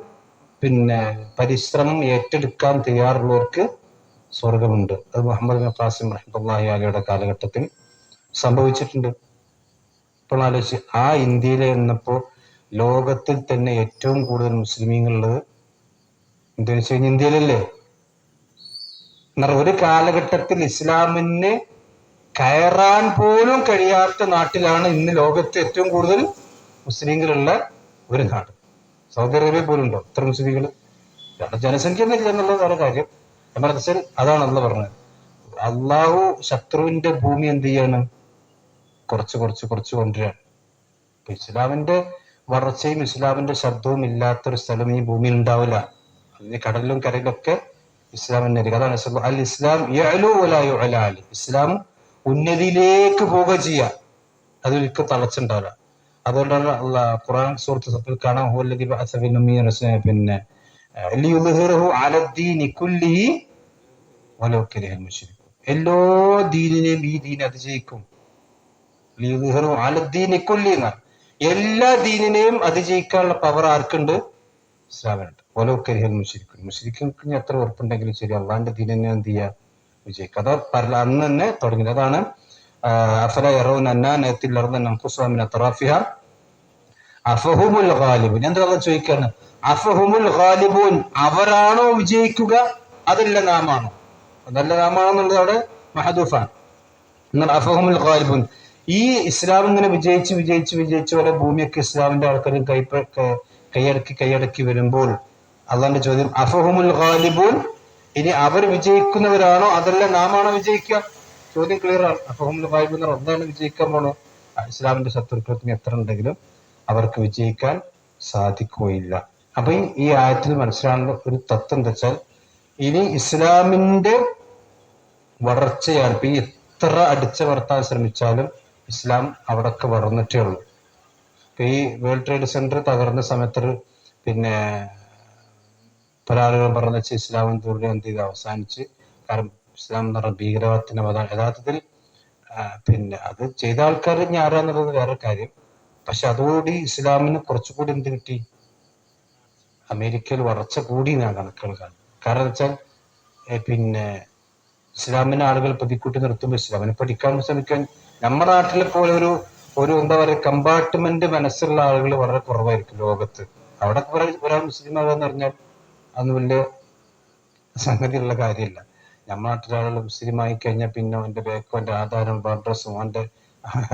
പരിശ്രമം ഏറ്റെടുക്കാൻ തയ്യാറുള്ളവർക്ക് സ്വർഗമുണ്ട്. അത് മുഹമ്മദ് ബിൻ ഖാസിം റഹ്മത്തുള്ളാഹി അലൈഹിയുടെ കാലഘട്ടത്തിൽ സംഭവിച്ചിട്ടുണ്ട്. ഇപ്പോൾ ആലോചിച്ച്, ആ ഇന്ത്യയിലെ എന്നപ്പോ ലോകത്തിൽ തന്നെ ഏറ്റവും കൂടുതൽ മുസ്ലിമീങ്ങളുള്ളത് എന്താണെന്ന് വെച്ച് കഴിഞ്ഞാൽ ഇന്ത്യയിലല്ലേ. ഒരു കാലഘട്ടത്തിൽ ഇസ്ലാമിന് കയറാൻ പോലും കഴിയാത്ത നാട്ടിലാണ് ഇന്ന് ലോകത്ത് ഏറ്റവും കൂടുതൽ മുസ്ലിങ്ങളുള്ള ഒരു നാട്. സൗദി അറേബ്യ പോലും ഉണ്ടോ ഇത്ര മുസ്ലിങ്ങൾ? ജനസംഖ്യ ഒന്നും ഇല്ല എന്നുള്ളത് വേറെ കാര്യം. എമർജൻസിൽ അതാണ് അള്ളാഹ് പറഞ്ഞത്. അള്ളാഹു ശത്രുവിന്റെ ഭൂമി എന്ത് ചെയ്യാണ്? കുറച്ച് കൊണ്ടുവരികയാണ്. ഇപ്പൊ ഇസ്ലാമിന്റെ വളർച്ചയും ഇസ്ലാമിന്റെ ശബ്ദവും ഇല്ലാത്തൊരു സ്ഥലം ഈ ഭൂമിയിൽ ഉണ്ടാവില്ല. അതിന് കടലിലും കരയിലൊക്കെ ഇസ്ലാമിന്റെ അതാണ് അൽ ഇസ്ലാം യഅലു വലാ യുഅലാ അലൈഹി. ഇസ്ലാം ഉന്നതിയിലേക്ക് പോവുക ചെയ്യുക, അതിലൊക്കെ തളച്ചുണ്ടാവില്ല. അതുകൊണ്ടാണ് ഖുർആൻ സൂറത്ത് സഫിൽ കാണാം, ഹുവല്ലദീ ബഅസ ഫിൽ ഉമ്മീന ലിയുദ്ഹിറഹു അലദ്ദീനി കുല്ലിഹി വലൗ കരിഹൽ മുശ്രികൂൻ. എല്ലാ ദീനിനെയും ഈ ദീൻ അതിജയിക്കും. ലിയുദ്ഹിറഹു അലദ്ദീനി കുല്ലി, എല്ലാ ദീനിനെയും അതിജയിക്കാനുള്ള പവർ ആർക്കുണ്ട്? ഇസ്ലാമിനുണ്ട്. വലൗ കരിഹൽ മുശ്രികൂൻ. മുശ്രിക്കിന് എത്ര ഉറപ്പുണ്ടെങ്കിലും ശരി, അള്ളാന്റെ ദീനിനെ എന്ത് ചെയ്യുക? വിജയിക്കുക. അത് അന്ന് തന്നെ തുടങ്ങിയത്. അതാണ് അഫല യറൗന അന്നാ നഅതിൽ അർദ നൻഖുസുഹാ മിൻ അത്റാഫിഹാ അഫഹുമുൽ ഗാലിബൂൻ. എന്താ ചോദിക്കാണ്? അഫഹുമുൽ ഗാലിബൂൻ, അവരാണോ വിജയിക്കുക? അതല്ല നാമാണോ? അതല്ല നാമാണോ എന്നുള്ളത് അവിടെ മഹദൂഫാണ്. എന്നാൽ അഫഹുമുൽ ഗാലിബൂൻ, ഈ ഇസ്ലാം ഇങ്ങനെ വിജയിച്ച് വരെ ഭൂമിയൊക്കെ ഇസ്ലാമിന്റെ ആൾക്കാരും കൈയടക്കി വരുമ്പോൾ അള്ളാന്റെ ചോദ്യം അഫഹുമുൽ ഗാലിബൂൻ, ഇനി അവർ വിജയിക്കുന്നവരാണോ അതല്ല നാമാണോ വിജയിക്കുക? ചോദ്യം ക്ലിയർ ആണ്. അഫഹുമുൽ ഗാലിബൂൻ എന്താണ് വിജയിക്കാൻ പോണോ? ഇസ്ലാമിന്റെ ശത്രുക്കളത്തിന് എത്ര ഉണ്ടെങ്കിലും അവർക്ക് വിജയിക്കാൻ സാധിക്കുകയില്ല. അപ്പൊ ഈ ആയത്തിൽ മനസ്സിലാകുന്ന ഒരു തത്വം എന്താ വെച്ചാൽ, ഇനി ഇസ്ലാമിന്റെ വളർച്ചയാണ്. ഇപ്പൊ ഈ എത്ര അടിച്ചമർത്താൻ ശ്രമിച്ചാലും ഇസ്ലാം അവിടൊക്കെ വളർന്നിട്ടേ ഉള്ളൂ. ഇപ്പൊ ഈ വേൾഡ് ട്രേഡ് സെന്റർ തകർന്ന സമയത്ത് പല ആളുകളും പറഞ്ഞു വെച്ചാൽ ഇസ്ലാം എന്ത് ചെയ്ത് അവസാനിച്ച്. കാരണം ഇസ്ലാം എന്ന് പറഞ്ഞ ഭീകരവാദത്തിന്റെ മതമാണ്. യഥാർത്ഥത്തിൽ അത് ചെയ്ത ആൾക്കാർ ഇനി ആരാന്നുള്ളത് വേറെ കാര്യം. പക്ഷെ അതോടുകൂടി ഇസ്ലാമിന് കുറച്ചുകൂടി എന്ത് കിട്ടി? അമേരിക്കയിൽ വളർച്ച കൂടി ഞാൻ കണക്കുകൾ കാണും. കാരണം വെച്ചാൽ ഇസ്ലാമിനെ ആളുകൾ പ്രതിക്കൂട്ടി നിർത്തുമ്പോൾ ഇസ്ലാമിനെ പഠിക്കാൻ ശ്രമിക്കാൻ നമ്മുടെ നാട്ടിലെ പോലെ ഒരു എന്താ പറയുക കമ്പാർട്ട്മെന്റ് മനസ്സുള്ള ആളുകൾ വളരെ കുറവായിരിക്കും ലോകത്ത്. അവിടെ ഒരാൾ മുസ്ലിം ആകാന്ന് പറഞ്ഞാൽ അന്ന് വലിയ സംഗതിയുള്ള കാര്യമില്ല. നമ്മുടെ നാട്ടിലാളുകൾ മുസ്ലിമായി കഴിഞ്ഞാൽ പിന്നെ അവന്റെ ബാക്കും അവന്റെ ആധാരം അഡ്രസ്സും അവന്റെ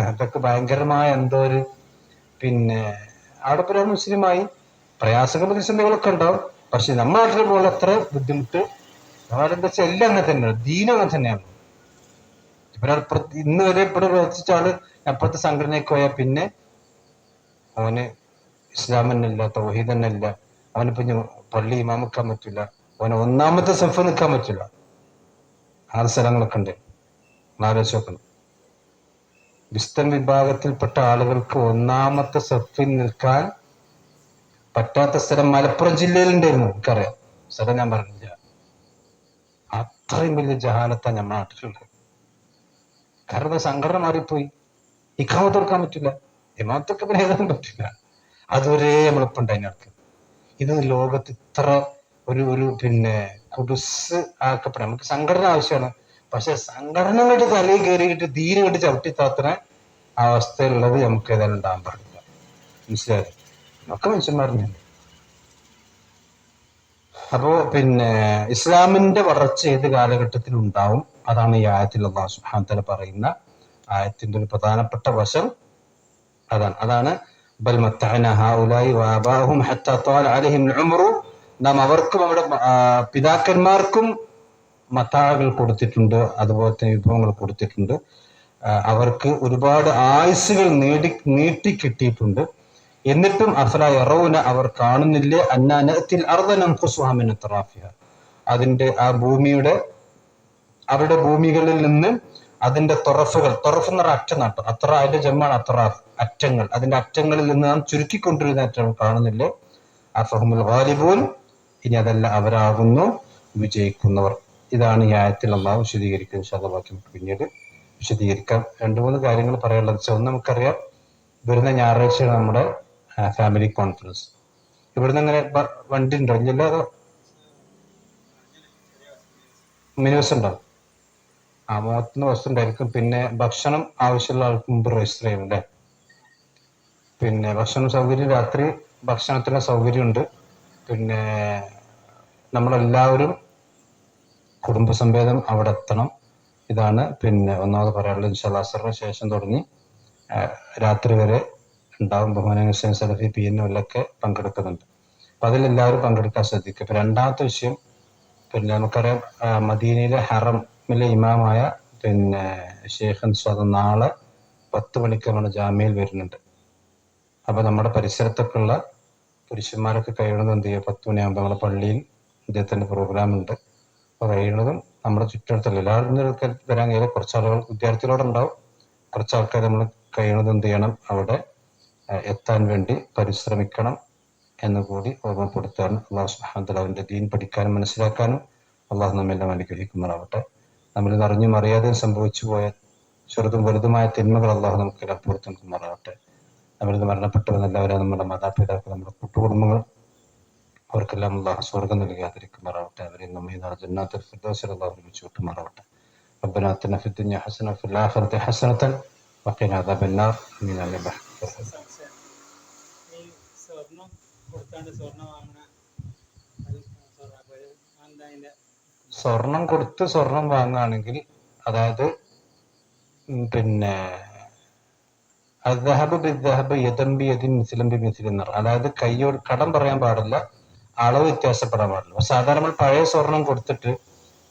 അതൊക്കെ ഭയങ്കരമായ എന്തോ ഒരു പിന്നെ അവിടെ ഇപ്പോൾ മുസ്ലിമായി പ്രയാസങ്ങളും പ്രതിസന്ധികളൊക്കെ ഉണ്ടാവും. പക്ഷെ നമ്മുടെ നാട്ടിലെ പോലെ അത്ര ബുദ്ധിമുട്ട് അവിടെ എന്താ വെച്ചാൽ എല്ലാം അങ്ങനെ തന്നെയാണ്, ദീനം അങ്ങനെ തന്നെയാണ്. ഇപ്പൊ ഇന്ന് വരെ ഇവിടെ പ്രവർത്തിച്ച ആള് അപ്പുറത്തെ സംഘടനയ്ക്ക് പോയാൽ പിന്നെ അവന് ഇസ്ലാം തന്നെ ഇല്ല, തൗഹീദ് തന്നെ ഇല്ല, അവനിപ്പോ പള്ളി ഇമാം നിൽക്കാൻ പറ്റില്ല, അവന് ഒന്നാമത്തെ സഫ് നിൽക്കാൻ പറ്റില്ല. ആ സ്ഥലങ്ങളൊക്കെ ഉണ്ട്, ആലോചിച്ച് നോക്കണം. ക്രിസ്ത്യൻ വിഭാഗത്തിൽപ്പെട്ട ആളുകൾക്ക് ഒന്നാമത്തെ സഫിൽ നിൽക്കാൻ പറ്റാത്ത സ്ഥലം മലപ്പുറം ജില്ലയിലുണ്ടായിരുന്നു. എനിക്കറിയാം, സ്ഥലം ഞാൻ പറഞ്ഞില്ല. അത്രയും വലിയ ജഹാലത്താണ് നമ്മുടെ നാട്ടിലുള്ളത്. കാരണം സംഘടന മാറിപ്പോയി, ഇഖാമത്ത് കൊടുക്കാൻ പറ്റില്ല, ഇമാമത്തൊക്കെ പിന്നെ എഴുതാൻ പറ്റില്ല. അതുവരെ നമ്മളിപ്പോ ഉണ്ടായിരുന്നു. ഇത് ലോകത്ത് ഇത്ര ഒരു പിന്നെ കുടുസ് ആക്കപ്പെടാം. നമുക്ക് സംഘടന ആവശ്യമാണ്, പക്ഷെ സംഘടനകളുടെ തലയിൽ കയറിയിട്ട് ദീന് കണ്ട് ചവിട്ടി താത്തുന്ന അവസ്ഥയിലുള്ളത് നമുക്ക് ഏതായാലും ഉണ്ടാകാൻ പാടില്ല. മനസ്സിലായത്? ഒക്കെ മനുഷ്യന്മാരുണ്ട്. അപ്പോ പിന്നെ ഇസ്ലാമിന്റെ വളർച്ച ഏത് കാലഘട്ടത്തിൽ ഉണ്ടാവും, അതാണ് ഈ ആയത്തിൽ അല്ലാഹു സുബ്ഹാനഹു വ തആല പറയുന്ന ആയത്തിന്റെ ഒരു പ്രധാനപ്പെട്ട വശം. അതാണ് ബൽ മത്തഅന ഹൗലായി വആബാഹും ഹത്താ ത്വാല അലൈഹിം ഉംറു. നാം അവർക്കും അവരുടെ പിതാക്കന്മാർക്കും മത്താകൾ കൊടുത്തിട്ടുണ്ട്, അതുപോലെ തന്നെ വിഭവങ്ങൾ കൊടുത്തിട്ടുണ്ട്. അവർക്ക് ഒരുപാട് ആയുസ്സുകൾ നീട്ടി കിട്ടിയിട്ടുണ്ട്. എന്നിട്ടും അഫല യറൗന, അവർ കാണുന്നില്ലേ, അന്നാ നഅ്തിൽ അർദ നൻഖുസുഹാ മിൻ അത്റാഫിഹ, അതിന്റെ ആ ഭൂമിയുടെ അവരുടെ ഭൂമികളിൽ നിന്ന് അതിന്റെ തൊറഫുകൾ, തൊറഫ് എന്ന് പറഞ്ഞ അറ്റം നാട്ടം, അത്ര അതിന്റെ ജമ്മാണ് അത്റാഫ്, അറ്റങ്ങൾ, അതിന്റെ അറ്റങ്ങളിൽ നിന്ന് നാം ചുരുക്കിക്കൊണ്ടിരുന്ന അറ്റം കാണുന്നില്ലേ. അഫഹുമുൽ ഗാലിബൂൻ, ഇനി അതല്ല, അവരാകുന്നു വിജയിക്കുന്നവർ. ഇതാണ് ഈ ആയത്തിൽ അള്ളാഹു വിശദീകരിക്കുന്നത്. ഇൻഷാ അല്ലാഹ് ബാക്കി പിന്നീട് വിശദീകരിക്കാം. 2-3 കാര്യങ്ങൾ പറയാനുള്ളത്. ഒന്ന്, നമുക്കറിയാം വരുന്ന ഞായറാഴ്ചയാണ് നമ്മുടെ ഫാമിലി കോൺഫറൻസ്. ഇവിടുന്ന് അങ്ങനെ വണ്ടി ഉണ്ടോ? ഇല്ലല്ലോ, അതോ മിനി ബസ് ഉണ്ടോ? ആ, 30 ബസ് ഉണ്ടായിരിക്കും. പിന്നെ ഭക്ഷണം ആവശ്യമുള്ള ആൾക്ക് മുമ്പ് രജിസ്റ്റർ ചെയ്യണം അല്ലേ? പിന്നെ ഭക്ഷണ സൗകര്യം, രാത്രി ഭക്ഷണത്തിന് സൗകര്യമുണ്ട്. പിന്നെ നമ്മളെല്ലാവരും കുടുംബസമേതം അവിടെ എത്തണം. ഇതാണ് പിന്നെ ഒന്നാമത് പറയാനുള്ളത്. ഇൻഷാ അല്ലാഹ് അസ്റിന് ശേഷം തുടങ്ങി രാത്രി വരെ ഉണ്ടാവും. ബഹുമാനീയ ഹുസൈൻ സലഫി PN ഒക്കെ പങ്കെടുക്കുന്നുണ്ട്. അപ്പൊ അതിലെല്ലാവരും പങ്കെടുക്കാൻ ശ്രദ്ധിക്കുക. ഇപ്പൊ രണ്ടാമത്തെ വിഷയം, പിന്നെ നമുക്കറിയാം മദീനയിലെ ഹറമിലെ ഇമാമായ പിന്നെ ഷെയ്ഖ് സ്വാദം നാളെ 10 മണിക്ക് നമ്മുടെ ജാമ്യയിൽ വരുന്നുണ്ട്. അപ്പൊ നമ്മുടെ പരിസരത്തൊക്കെയുള്ള പുരുഷന്മാരൊക്കെ കഴിയണത് എന്ത് ചെയ്യുക, 10 മണിയാകുമ്പോൾ നമ്മുടെ പള്ളിയിൽ ഇദ്ദേഹത്തിന്റെ പ്രോഗ്രാം ഉണ്ട്. അപ്പൊ കഴിയുന്നതും നമ്മുടെ ചുറ്റടുത്തുള്ള എല്ലാവരും വരാൻ കഴിയില്ല, കുറച്ച് ആളുകൾ വിദ്യാർത്ഥികളോട് ഉണ്ടാവും. കുറച്ച് ആൾക്കാർ നമ്മൾ കഴിയുന്നത് എന്ത് ചെയ്യണം, അവിടെ എത്താൻ വേണ്ടി പരിശ്രമിക്കണം എന്ന് കൂടി ഓർമ്മപ്പെടുത്തുകയാണ്. അള്ളാഹു സുബ്ഹാനഹു വ തആല അവന്റെ ദീൻ പഠിക്കാനും മനസ്സിലാക്കാനും അള്ളാഹു നമ്മെല്ലാം അനുഗ്രഹിക്കുമാറാവട്ടെ. നമ്മളിത് അറിഞ്ഞും അറിയാതെ സംഭവിച്ചു പോയ ചെറുതും വലുതുമായ തിന്മകൾ അള്ളാഹു നമുക്കെല്ലാം പുറത്തു നിൽക്കുമാറാവട്ടെ. നമ്മളിത് മരണപ്പെട്ടവർ എല്ലാവരും നമ്മുടെ മാതാപിതാക്കൾ, നമ്മുടെ കൂട്ടുകുടുംബങ്ങൾ, അവർക്കെല്ലാം അള്ളാഹു സ്വർഗം നൽകാതിരിക്കുമാറാവട്ടെ. അവരെ നമ്മെ ജന്നാത്തുൽ ഫിർദൗസിൽ അള്ളാഹു ഒരുമിച്ച് കൂട്ടുമാറാവട്ടെ. ربنا آتنا في الدنيا حسنة وفي الآخرة حسنة وقنا عذاب النار. آمين يا رب. സ്വർണം കൊടുത്ത് സ്വർണം വാങ്ങുകയാണെങ്കിൽ, അതായത് പിന്നെ അതായത് കയ്യോട് കടം പറയാൻ പാടില്ല, അളവ് വ്യത്യാസപ്പെടാൻ പാടില്ല. സാധാരണ നമ്മൾ പഴയ സ്വർണം കൊടുത്തിട്ട്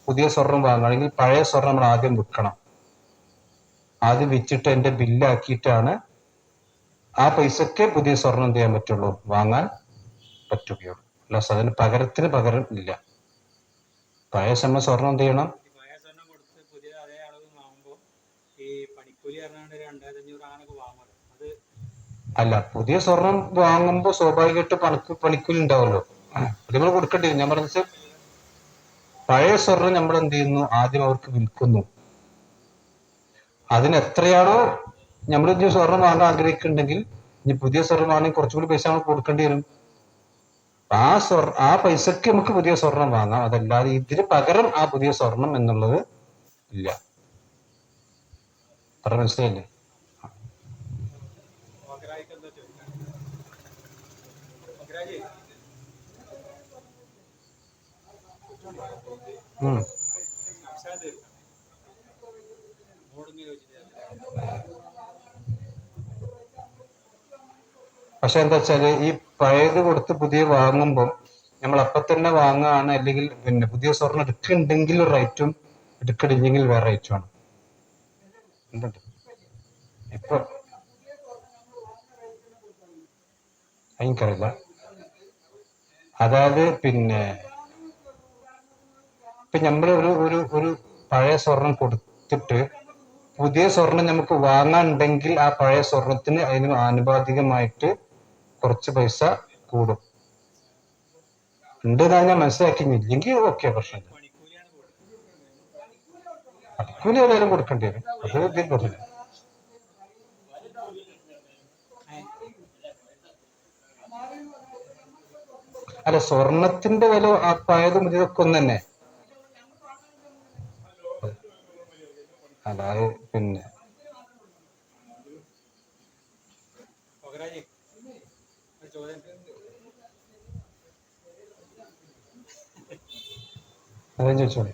പുതിയ സ്വർണം വാങ്ങുകയാണെങ്കിൽ പഴയ സ്വർണം നമ്മൾ ആദ്യം വിൽക്കണം. ആദ്യം വിറ്റിട്ട് എന്റെ ബില്ലാക്കിയിട്ടാണ് ആ പൈസക്ക് പുതിയ സ്വർണം എന്ത് ചെയ്യാൻ പറ്റുള്ളൂ, വാങ്ങാൻ പറ്റുകയുള്ളൂ. അല്ല അതിന് പകരം ഇല്ല. പഴയ സ്വർണം എന്ത് ചെയ്യണം, അല്ല പുതിയ സ്വർണം വാങ്ങുമ്പോ സ്വാഭാവികമായിട്ട് പണിക്കൂലി ഉണ്ടാവുമല്ലോ, അത് നമ്മൾ കൊടുക്കേണ്ടി വരും. ഞാൻ പറഞ്ഞ പഴയ സ്വർണം നമ്മൾ എന്ത് ചെയ്യുന്നു, ആദ്യം അവർക്ക് വിൽക്കുന്നു. അതിന് എത്രയാണോ നമ്മൾ ഇനി സ്വർണം വാങ്ങാൻ ആഗ്രഹിക്കുന്നുണ്ടെങ്കിൽ, ഇനി പുതിയ സ്വർണം ആണെങ്കിൽ കുറച്ചുകൂടി പൈസ നമുക്ക് കൊടുക്കേണ്ടി വരും. ആ പൈസക്ക് നമുക്ക് പുതിയ സ്വർണം വാങ്ങാം. അതല്ലാതെ ഇതിന് പകരം ആ പുതിയ സ്വർണം എന്നുള്ളത് ഇല്ല. പറഞ്ഞ മനസ്സിലായില്ലേ? ഉം. പക്ഷെ എന്താ വെച്ചാല് ഈ പഴയത് കൊടുത്ത് പുതിയ വാങ്ങുമ്പോൾ നമ്മൾ അപ്പൊ തന്നെ വാങ്ങുകയാണ്, അല്ലെങ്കിൽ പിന്നെ പുതിയ സ്വർണ്ണം എടുക്കുന്നുണ്ടെങ്കിൽ ഒരു റേറ്റും എടുക്കണില്ലെങ്കിൽ വേറെ റേറ്റുമാണ്. എന്തുണ്ട് ഇപ്പൊ എനിക്കറിയില്ല. അതായത് പിന്നെ ഇപ്പൊ നമ്മൾ ഒരു പഴയ സ്വർണം കൊടുത്തിട്ട് പുതിയ സ്വർണം നമുക്ക് വാങ്ങാനുണ്ടെങ്കിൽ ആ പഴയ സ്വർണത്തിന് അതിന് ആനുപാതികമായിട്ട് കുറച്ച് പൈസ കൂടും. ഉണ്ട് ഞാൻ മനസ്സിലാക്കിയില്ലെങ്കിൽ ഓക്കെ, പ്രശ്നമില്ല. പണിക്കൂലി ഏതായാലും കൊടുക്കേണ്ടി വരും, അത് ഇതിൽ പറഞ്ഞില്ല. അല്ല, സ്വർണത്തിന്റെ വില ആ പഴയതും ഇതൊക്കെ ഒന്ന് തന്നെ. അതായത് പിന്നെ അതെന്ന് ചോദിച്ചോളെ.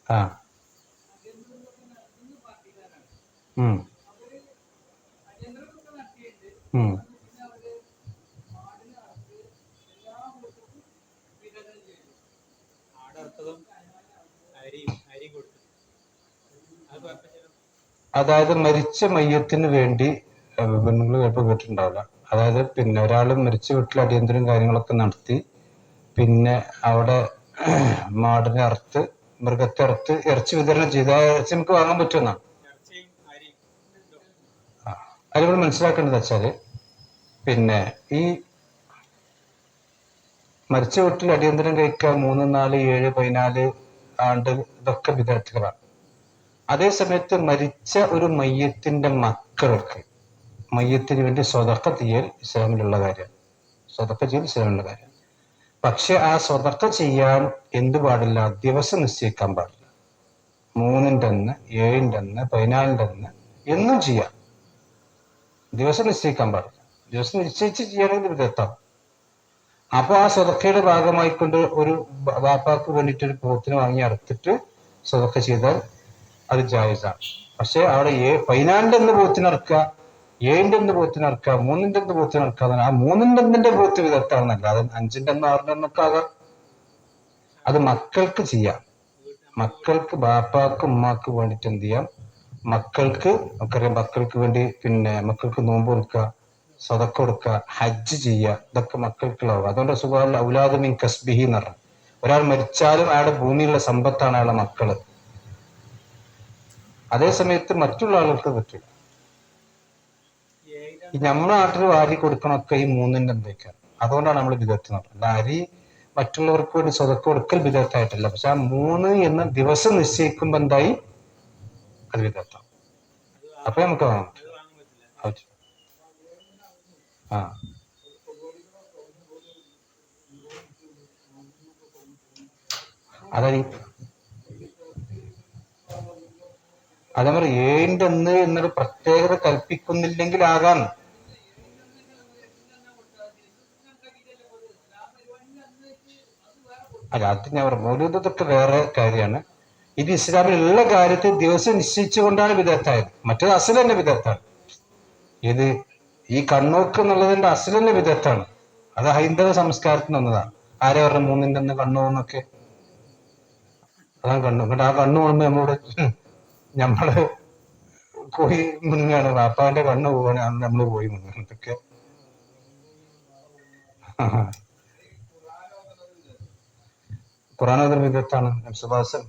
ആ ഉം ഉം അതായത് മരിച്ച മയ്യത്തിന് വേണ്ടി നിങ്ങൾ ചിലപ്പോൾ കേട്ടിട്ടുണ്ടാവില്ല. അതായത് പിന്നെ ഒരാൾ മരിച്ച വീട്ടിൽ അടിയന്തരം കാര്യങ്ങളൊക്കെ നടത്തി, പിന്നെ അവിടെ മാടിനെ അറുത്ത് മൃഗത്തെ അറുത്ത് ഇറച്ചി വിതരണം ചെയ്ത് ആ ഇറച്ചി നമുക്ക് വാങ്ങാൻ പറ്റുമെന്നാണ്. അത് നമ്മൾ മനസ്സിലാക്കേണ്ടത് വെച്ചാല് പിന്നെ ഈ മരിച്ച വീട്ടിൽ അടിയന്തരം കഴിക്കുക 3, 4, 7, 14 ആണ്ട് ഇതൊക്കെ വിദ്യാർത്ഥികളാണ്. അതേ സമയത്ത് മരിച്ച ഒരു മയ്യത്തിന്റെ മക്കൾക്ക് മയ്യത്തിന് വേണ്ടി സ്വതക്ക ചെയ്യൽ ഇസ്ലാമിലുള്ള കാര്യമാണ്. സ്വതക്ക ചെയ്യൽ ഇസ്ലാമിലുള്ള കാര്യം. പക്ഷെ ആ സ്വതക്ക ചെയ്യാൻ എന്ത് പാടില്ല? ദിവസം നിശ്ചയിക്കാൻ പാടില്ല. 3-ന്റെ അന്ന്, 7-ന്റെ അന്ന്, 14-ന്റെ അന്ന് എന്നും ചെയ്യാം. ദിവസം നിശ്ചയിക്കാൻ പാടില്ല. ദിവസം നിശ്ചയിച്ച് ചെയ്യണമെങ്കിൽ വിധത്താവും. അപ്പൊ ആ സ്വതക്കയുടെ ഭാഗമായിക്കൊണ്ട് ഒരു വാപ്പാക്ക് വേണ്ടിയിട്ട് ഒരു പോത്തിനെ വാങ്ങി അറുത്തിട്ട് സ്വതക്ക ചെയ്താൽ അത് ജായിസാണ്. പക്ഷെ അവിടെ 14-ന്റെ അന്ന് പോത്തിനറക്കുക, 7-ന്റെ അന്ന് പോത്തിനറക്കുക, 3-ന്റെ അന്ന് പോത്തിനറക്കുക. ആ 3-ന്റെ അന്നിന്റെ പോത്ത് വിധത്താണെന്നല്ല, അത് 5-ന്റെ അന്ന്, 6-ന്റെ അന്നൊക്കെ ആകാം. അത് മക്കൾക്ക് ചെയ്യാം. മക്കൾക്ക്, ബാപ്പാക്ക് ഉമ്മാക്ക് വേണ്ടിട്ട് എന്ത് ചെയ്യാം? മക്കൾക്ക്, നമുക്കറിയാം, മക്കൾക്ക് വേണ്ടി പിന്നെ മക്കൾക്ക് നോമ്പ് കൊടുക്കുക, സ്വതക്ക കൊടുക്കുക, ഹജ്ജ് ചെയ്യുക, ഇതൊക്കെ മക്കൾക്കുള്ളതാവും. അതുകൊണ്ട് സുഖം ഔലാദു മിൻ കസ്ബിഹി എന്ന് പറഞ്ഞു. ഒരാൾ മരിച്ചാലും അയാളുടെ ഭൂമിയിലുള്ള സമ്പത്താണ് അയാളുടെ മക്കള്. അതേ സമയത്ത് മറ്റുള്ള ആളുകൾക്ക് പറ്റില്ല. ഈ നമ്മുടെ നാട്ടിൽ വാരി കൊടുക്കണമൊക്കെ ഈ 3-ന്റെ എന്തൊക്കെയാണ്. അതുകൊണ്ടാണ് നമ്മൾ ബിദഅത്ത് നടത്തുന്നത്. അരി മറ്റുള്ളവർക്ക് വേണ്ടി സ്വതക്ക കൊടുക്കൽ ബിദഅത്തായിട്ടില്ല. പക്ഷെ ആ 3 എന്ന ദിവസം നിശ്ചയിക്കുമ്പോ എന്തായി? അത് ബിദഅത്താണ്. അപ്പൊ നമുക്ക് വാങ്ങാൻ പറ്റും. ആ അതായത് അതേ மாதிரி 7-ന്റെ അന്ന് എന്നൊരു പ്രത്യേകത കൽപ്പിക്കുന്നില്ലെങ്കിൽ ആകാം. അല്ല, അത് ഞാൻ പറഞ്ഞു, മൗലൂദത്തൊക്കെ വേറെ കാര്യമാണ്. ഇത് ഇസ്ലാമിലുള്ള കാര്യത്തിൽ ദിവസം നിശ്ചയിച്ചുകൊണ്ടാണ് വിദഗ്ധായത്. മറ്റേത് അസൽ തന്നെ വിദഗ്ധാണ്. ഇത് ഈ കണ്ണോക്ക് എന്നുള്ളതിന്റെ അസൽ തന്നെ വിദഗ്ധാണ്. അത് ഹൈന്ദവ സംസ്കാരത്തിന് വന്നതാണ്. ആരെ പറഞ്ഞ 3-ന്റെ അന്ന് കണ്ണുന്നൊക്കെ? അതാണ് കണ്ണു. എന്നിട്ട് ആ കണ്ണു കൊണ്ട് നമ്മള് പോയി മുങ്ങാണ്. വാപ്പാന്റെ കണ്ണ് പോവാണ്, അന്ന് നമ്മള് പോയി മുങ്ങാണ്. ഇതൊക്കെ ഖുർആൻ ഓതുന്ന വിദഗ്ധാണ്. നബ്സുഭാസം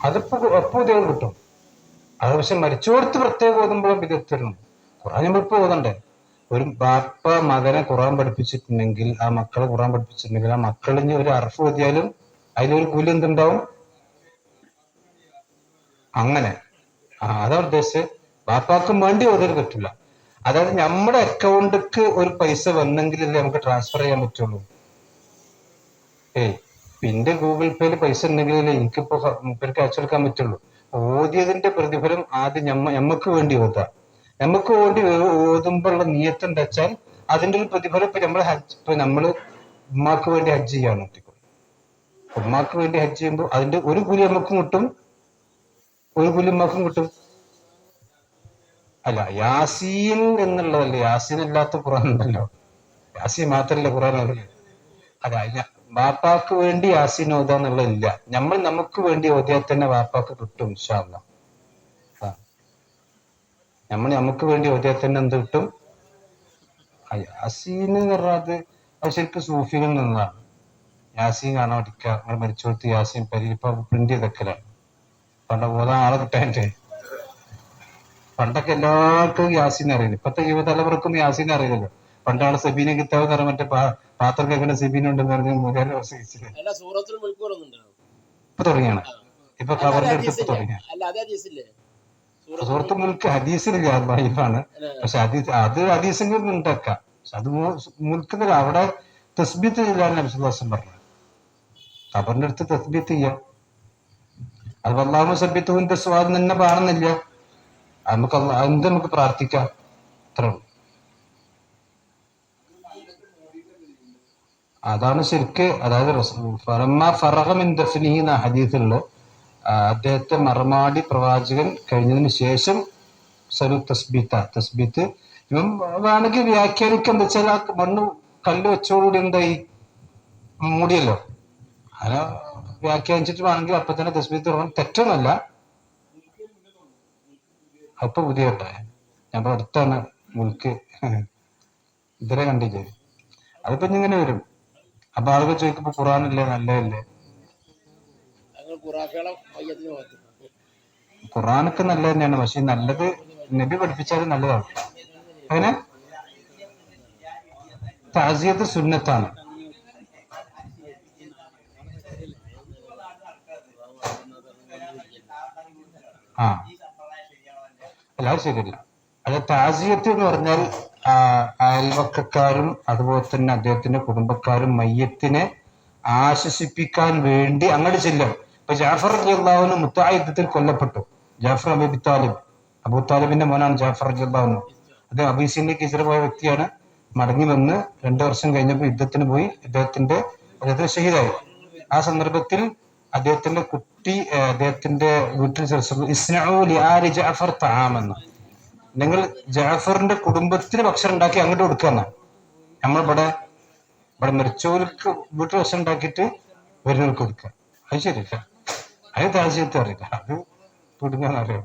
അതിപ്പോ എപ്പോ ഉദ്യോഗം കിട്ടും. അത് പക്ഷെ മരിച്ചോടത്ത് പ്രത്യേകം ഓതുമ്പോഴും വിദഗ്ധരും. ഖുർആൻ നമ്മളിപ്പോ ഓതണ്ടേ? ഒരു ബാപ്പ മകനെ ഖുർആൻ പഠിപ്പിച്ചിട്ടുണ്ടെങ്കിൽ, ആ മക്കളെ ഖുർആൻ പഠിപ്പിച്ചിട്ടുണ്ടെങ്കിൽ, ആ മക്കളിന് ഒരു അർഫ് ഓതിയാലും അതിലൊരു കൂലി എന്തുണ്ടാവും? അങ്ങനെ അതാ ഉദ്ദേശിച്ചത്. ബാപ്പാക്കും വേണ്ടി ഓതൽ പറ്റില്ല. അതായത് നമ്മുടെ അക്കൗണ്ടിക്ക് ഒരു പൈസ വന്നെങ്കിലല്ലേ നമുക്ക് ട്രാൻസ്ഫർ ചെയ്യാൻ പറ്റുള്ളൂ. ഏയ് പിന്നെ ഗൂഗിൾ പേയിൽ പൈസ ഉണ്ടെങ്കിലല്ലേ എനിക്കിപ്പോ മൂപ്പർക്ക് അയച്ചെടുക്കാൻ പറ്റുള്ളൂ. ഓതിയതിന്റെ പ്രതിഫലം ആദ്യം ഞമ്മക്ക് വേണ്ടി ഓതാ. നമുക്ക് വേണ്ടി ഓതുമ്പോഴുള്ള നിയത്ത് എന്താ വെച്ചാൽ അതിന്റെ ഒരു പ്രതിഫലം ഇപ്പൊ നമ്മള് ഉമ്മാക്ക് വേണ്ടി ഹജ്ജ് ചെയ്യാൻ നോക്കിക്കോ. ഉമ്മാക്ക് വേണ്ടി ഹജ്ജ് ചെയ്യുമ്പോൾ അതിന്റെ ഒരു കൂലി നമുക്കും കിട്ടും, ഒരു കൂലി ഉമ്മാക്കും കിട്ടും. അല്ല, യാസീൻ എന്നുള്ളതല്ലേ, യാസീൻ അല്ലാത്ത ഖുർആൻ ഉണ്ടല്ലോ. യാസീൻ മാത്രല്ല ഖുർആൻ ഉള്ളത്. അല്ല, വാപ്പാക്ക് വേണ്ടി യാസീൻ ഓതുക എന്നുള്ളതില്ല. നമുക്ക് വേണ്ടി ഓതിയാൽ തന്നെ വാപ്പാക്ക് കിട്ടും ഇൻഷാ അല്ലാഹ്. നമുക്ക് വേണ്ടി ഓതിയാൽ തന്നെ എന്ത് കിട്ടും? യാസീൻ എന്ന് പറഞ്ഞാൽ അത് ശരിക്കും സൂഫികളിൽ നിന്നതാണ്. യാസീൻ കാണാൻ പഠിക്കുക, നമ്മൾ മരിച്ചോടത്ത് യാസീൻ ഇപ്പൊ പ്രിന്റ് ചെയ്തൊക്കെയാണ്. പണ്ട് ഓതാൻ ആളെ കിട്ടാൻ്റെ. പണ്ടൊക്കെ എല്ലാവർക്കും യാസീൻ അറിയില്ല. ഇപ്പത്തെ യുവതലമുറക്കും യാസീൻ അറിയില്ലല്ലോ. പണ്ടാണ് സബീന കിതാബ് എന്ന് മറ്റേ പാത്രം കേൾക്കുന്ന സബീന ഉണ്ടെന്ന് പറഞ്ഞ് മുഖേന പ്രസംഗിച്ചില്ല. ഇപ്പൊ തുടങ്ങിയാണ്. ഇപ്പൊ ഖബറിന്റെ അടുത്ത് ഇപ്പൊ തുടങ്ങിയ സൂറത്ത് മുൽക്ക് ഹദീസിലില്ല, വൈഫാണ്. പക്ഷെ അത് ഹദീസിലും ഉണ്ടാക്കാം. പക്ഷെ അത് മുൽക്കുന്നില്ല. അവിടെ തസ്ബീത്ത് ചെയ്യാൻ നബിസ്വല്ലം പറഞ്ഞു. ഖബറിന്റെ അടുത്ത് തസ്ബീത്ത് ചെയ്യാം. അത് അല്ലാഹു സബ്ബിത്തുഹു സ്വാദ് തന്നെ പാടുന്നില്ല. നമുക്ക് പ്രാർത്ഥിക്കാം. അത്രേ ഉള്ളൂ. അതാണ് ശരിക്ക്. അതായത് ഹദീസിലുള്ള അദ്ദേഹത്തെ മറമാടി പ്രവാചകൻ കഴിഞ്ഞതിന് ശേഷം തസ്ബീത്ത് ഇവൻ വേണമെങ്കിൽ വ്യാഖ്യാനിക്കുക. എന്താ വെച്ചാൽ ആ മണ്ണ് കല്ല് വെച്ചോടുകൂടി എന്തായി മൂടിയല്ലോ. അങ്ങനെ വ്യാഖ്യാനിച്ചിട്ട് വേണമെങ്കിൽ അപ്പൊ തന്നെ തസ്ബീത്ത് തുടങ്ങാൻ തെറ്റൊന്നുമല്ല. അപ്പൊ പുതിയ കേട്ടെ ഞാൻ അടുത്താണ് മുൽക്ക് ഇതുവരെ കണ്ടില്ലേ. അതിപ്പോ ഇങ്ങനെ വരും. അപ്പൊ ആളുകൾ ചോദിക്കുമ്പോ ഖുറാനല്ലേ നല്ലതല്ലേ? ഖുറാനൊക്കെ നല്ലത് തന്നെയാണ്. പക്ഷെ നല്ലത് നബി പഠിപ്പിച്ചാലും നല്ലതാണ്. അങ്ങനെ താസിയത്ത് സുന്നത്താണ്. അല്ലാതെ ശരിയല്ല. അത് താസിയത്ത് എന്ന് പറഞ്ഞാൽ അയൽവക്കക്കാരും അതുപോലെ തന്നെ അദ്ദേഹത്തിന്റെ കുടുംബക്കാരും മയ്യത്തിനെ ആശ്വസിപ്പിക്കാൻ വേണ്ടി അങ്ങോട്ട് ചെല്ലും. ഇപ്പൊ ജാഫർ റളിയല്ലാഹു മുത്താ യുദ്ധത്തിൽ കൊല്ലപ്പെട്ടു. ജാഫർ അബൂതാലിബിന്റെ മോനാണ് ജാഫർ റളിയല്ലാഹു. അദ്ദേഹം അബീസിലേക്ക് ഹിജ്റ പോയ വ്യക്തിയാണ്. മടങ്ങി വന്ന് 2 വർഷം കഴിഞ്ഞപ്പോൾ യുദ്ധത്തിന് പോയി. അദ്ദേഹത്തിന് ഷഹീദായി. ആ സന്ദർഭത്തിൽ അദ്ദേഹത്തിന്റെ കുട്ടി അദ്ദേഹത്തിന്റെ വീട്ടിൽ ഇസ്നഉ ലിആലി ജഅഫർ തആമെന്ന്, നിങ്ങൾ ജാഫറിന്റെ കുടുംബത്തിന് ഭക്ഷണം ഉണ്ടാക്കി അങ്ങോട്ട് കൊടുക്കുന്ന. നമ്മളിവിടെ മരിച്ചവർക്ക് വീട്ടിൽ ഭക്ഷണം ഉണ്ടാക്കിയിട്ട് വരുന്നവർക്ക് കൊടുക്കുക. അത് ശരിയല്ല. അത് താഴ്ചയത്ത് അറിയില്ല. അത് തുടങ്ങാൻ അറിയാം.